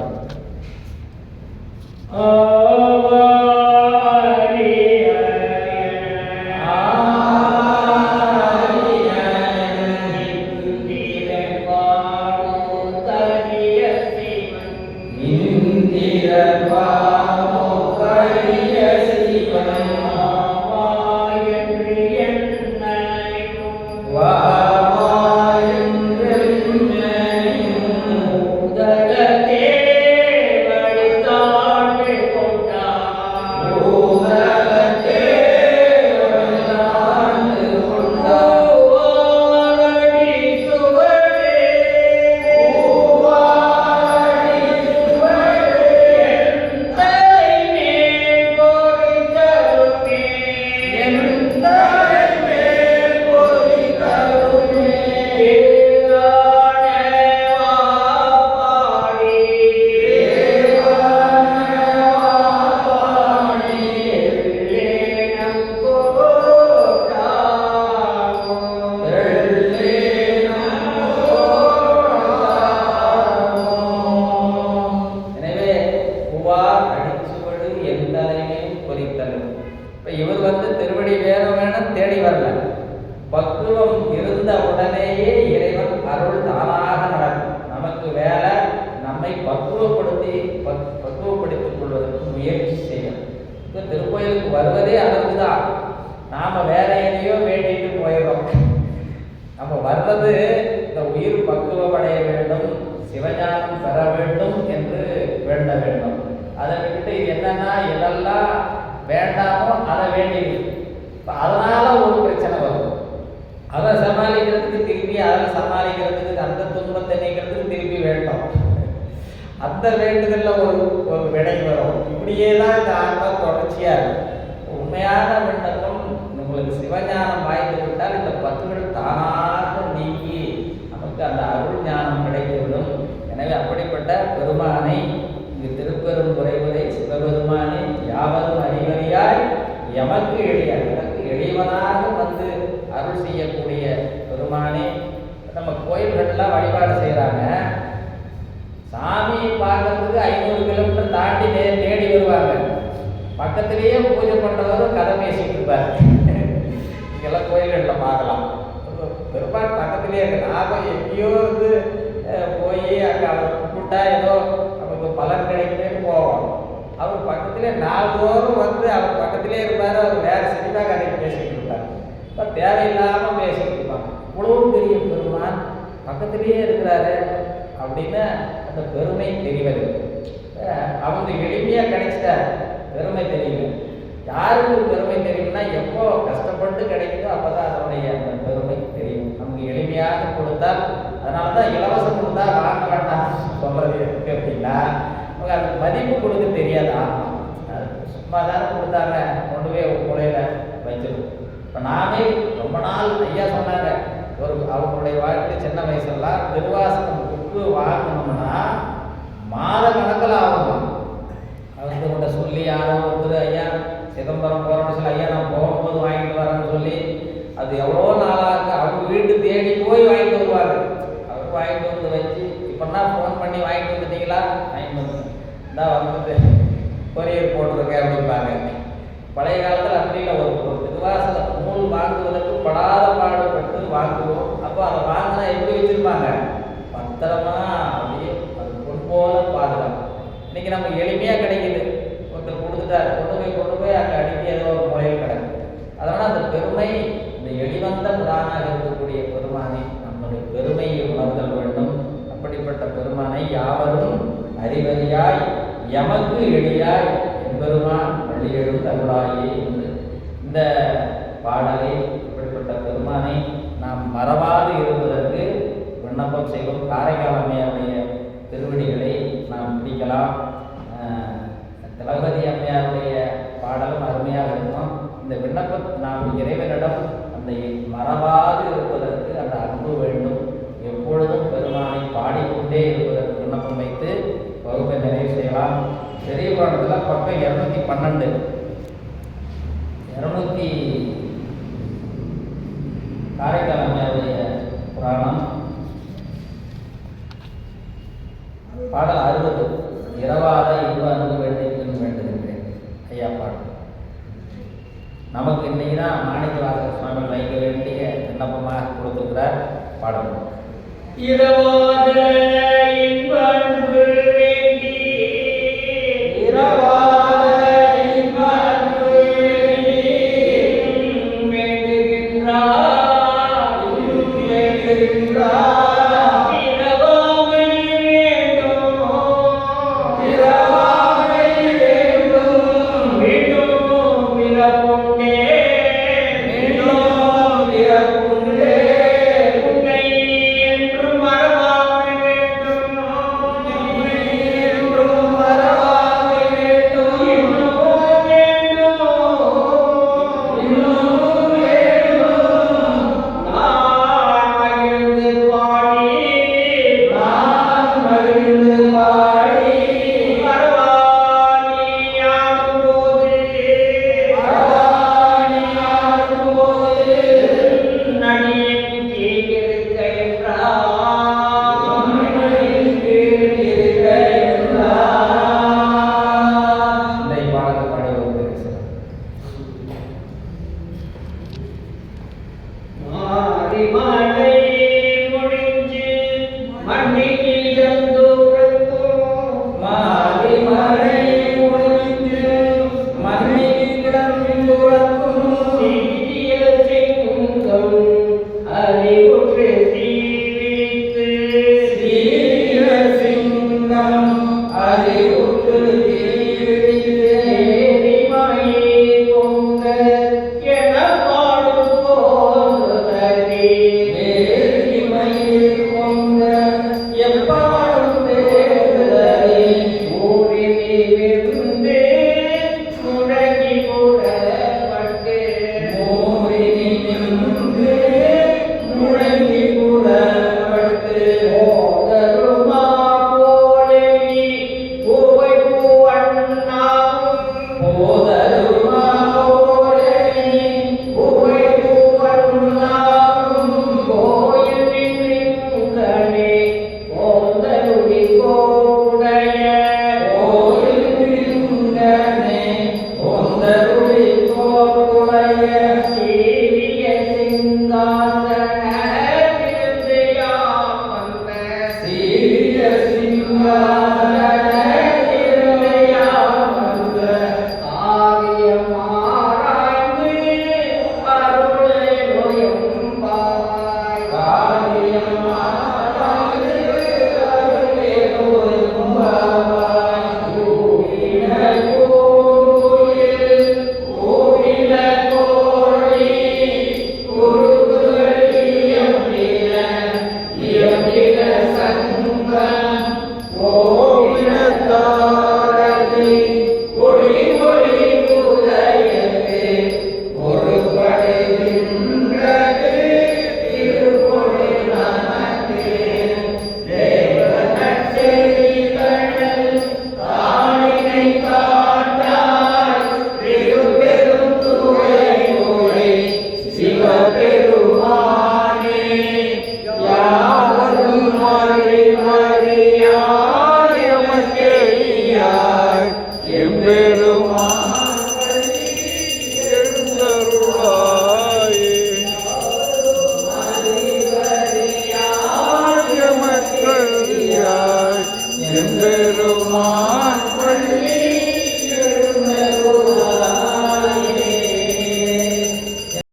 பக்குவப்படுத்திக் கொள்வதற்கு முயற்சி செய்யணும். இப்போ திருக்கோயிலுக்கு வருவதே அதற்கு தான். நாம் வேற எதையோ வேண்டிட்டு போயிடுறோம். நம்ம வர்றது இந்த உயிர் பக்குவமடைய வேண்டும், சிவஞானம் பெற வேண்டும் என்று வேண்ட வேண்டும். அதை விட்டுட்டு இது என்னன்னா எதெல்லாம் வேண்டாமோ அதை வேண்டியது. அதனால ஒரு பிரச்சனை வரும். அதை சமாளிக்கிறதுக்கு திருப்பி அதை சமாளிக்கிறதுக்கு அந்த துன்பத்தை நீக்கிறதுக்கு திருப்பி வேண்டும். அந்த வேண்டுதலில் ஒரு விடை வரும். இப்படியே தான் இந்த ஆன்மா தொடர்ச்சியாக இருக்கும். உண்மையான விண்ணப்பம் உங்களுக்கு சிவஞானம் வாய்த்து விட்டால் இந்த பத்துகள் தானாக நீக்கி நமக்கு அந்த அருள் ஞானம் கிடைத்துவிடும். எனவே அப்படிப்பட்ட பெருமானை இங்கு திருப்பெரும் குறைவதை சிவபெருமானை யாவரும் அறிவறியாய் எமக்கு எளியாய், எனக்கு எளியவனாக வந்து அருள் செய்யக்கூடிய பெருமானே. நம்ம கோயில்கள்லாம் வழிபாடு செய்கிறாங்க. சாமியை பார்க்கறதுக்கு 500 கிலோமீட்டர் தாண்டி தேடி வருவாங்க. பக்கத்திலேயே பூஜை பண்ணுறவரும் கதை பேசிட்டு இருப்பார். இங்கெல்லாம் கோயில்களில் பார்க்கலாம். பெருமாள் பக்கத்திலே இருக்கு. நாம் எங்கேயோ வந்து போய் அங்கே அவரை கூப்பிட்டா ஏதோ நமக்கு பலன் கிடைக்குமேன்னு போவோம். அவர் பக்கத்திலே நாள்தோறும் வந்து அவர் பக்கத்திலே இருப்பார். அவர் வேறு சினிமா கதை பேசிக்கிட்டு இருப்பார். இப்போ தேவையில்லாமல் பேசிக்கிட்டு இருப்பாங்க. இவ்வளோ பெரிய பெருமான் பக்கத்திலேயே இருக்கிறாரு அப்படின்னு அந்த பெருமை தெரிவது. அவங்க எளிமையாக கிடைச்சிட்டார், பெருமை தெரியல. தெரியும்னா எப்போ கஷ்டப்பட்டு கிடைக்குதோ அப்பதான் அதனுடைய அந்த பெருமை தெரியும். நமக்கு எளிமையாக கொடுத்தால், அதனால தான் இலவசம் கொடுத்தா வாங்க வேண்டாம் சொல்றது எதுக்கு அப்படின்னா, அவங்க அதுக்கு மதிப்பு கொடுக்க தெரியாது. ஆமா, சும்மா தானே கொடுத்தாங்க, கொண்டு போய் மூலையில வச்சிடும். இப்போ நாமே ரொம்ப நாள் ஐயா சொன்னாங்க, அவங்களுடைய வாழ்க்கையில் சின்ன வயசுலாம் திருவாசகம் புக்கு வாங்கணும்னா மாத கணக்கில் ஆகும். அவங்ககிட்ட சொல்லி யாரோ ஒருத்தர் ஐயா சிதம்பரம் போகிறோன்னு சொல்லி ஐயா நான் போகும்போது வாங்கிட்டு வரேன்னு சொல்லி அது எவ்வளோ நாளாக அவங்க வீட்டு தேடி போய் வாங்கிட்டு வருவாங்க. அவர் வாங்கிட்டு வந்து வச்சு இப்போனா ஃபோன் பண்ணி வாங்கிட்டு வந்துட்டீங்களா, வாங்கிட்டு வந்து இதான் வந்துட்டு கொரியர் போட்டிருக்கேன் அப்படிம்பாங்க. பழைய காலத்தில் அப்படி இல்லை, ஒரு திருவாசக நூல் வாங்குவதற்கு படாத பாடுபட்டு வாங்குவோம். அப்போ அதை வாங்கினா எப்படி வச்சுருப்பாங்க, பத்திரமா அப்படியே அது பொன் போல பாதுகாப்பு. இன்றைக்கி நமக்கு எளிமையாக கிடைக்குது, ஒருத்தர் கொடுத்துட்டார், கொண்டு போய் அங்கே அடிக்க ஏதோ ஒரு முறையில் கிடக்கு. அதனால் அந்த பெருமை, இந்த எளிவந்த புராணாக இருக்கக்கூடிய பெருமானை நம்முடைய பெருமையை உணர்தல் வேண்டும். அப்படிப்பட்ட பெருமானை யாவரும் அறிவறியாய் எமக்கு எளியாய் என்பெருமான் வள்ளியெழும் தருளாயே என்று இந்த பாடலை, இப்படிப்பட்ட பெருமானை நாம் மறவாது இருப்பதற்கு விண்ணப்பம் செய்வோம். காரைக்கால் அம்மையாருடைய திருவடிகளை நாம் பிடிக்கலாம். திலகவதி அம்மையாருடைய பாடலும் அருமையாக இருக்கும். இந்த விண்ணப்பம் நாம் இறைவனிடம் அந்த மறவாது இருப்பதற்கு அந்த அன்பு வேண்டும். எப்பொழுதும் பெருமானை பாடிக்கொண்டே இருப்பதற்கு விண்ணப்பம் வைத்து வகுப்பை நிறைவு செய்யலாம். பெரிய புராணத்தில் பக்கம் 212 காரைக்கால் அம்மையாருடைய புராணம் பாடல் 60 இரவாத இன்ப அன்பு வேண்டுகின்றேன் ஐயா பாடல். நமக்கு இன்னைக்கு தான் மாணிக்க வாசக சுவாமி வைக்க வேண்டிய விண்ணப்பமாக கொடுத்துருக்கிறார். பாடல் இரவாத இன்ப அன்பு வேண்டி, இரவாத இன்ப அன்பு வேண்டுகின்றார். என்று மறவாமை வேண்டும். எம்பெருமானே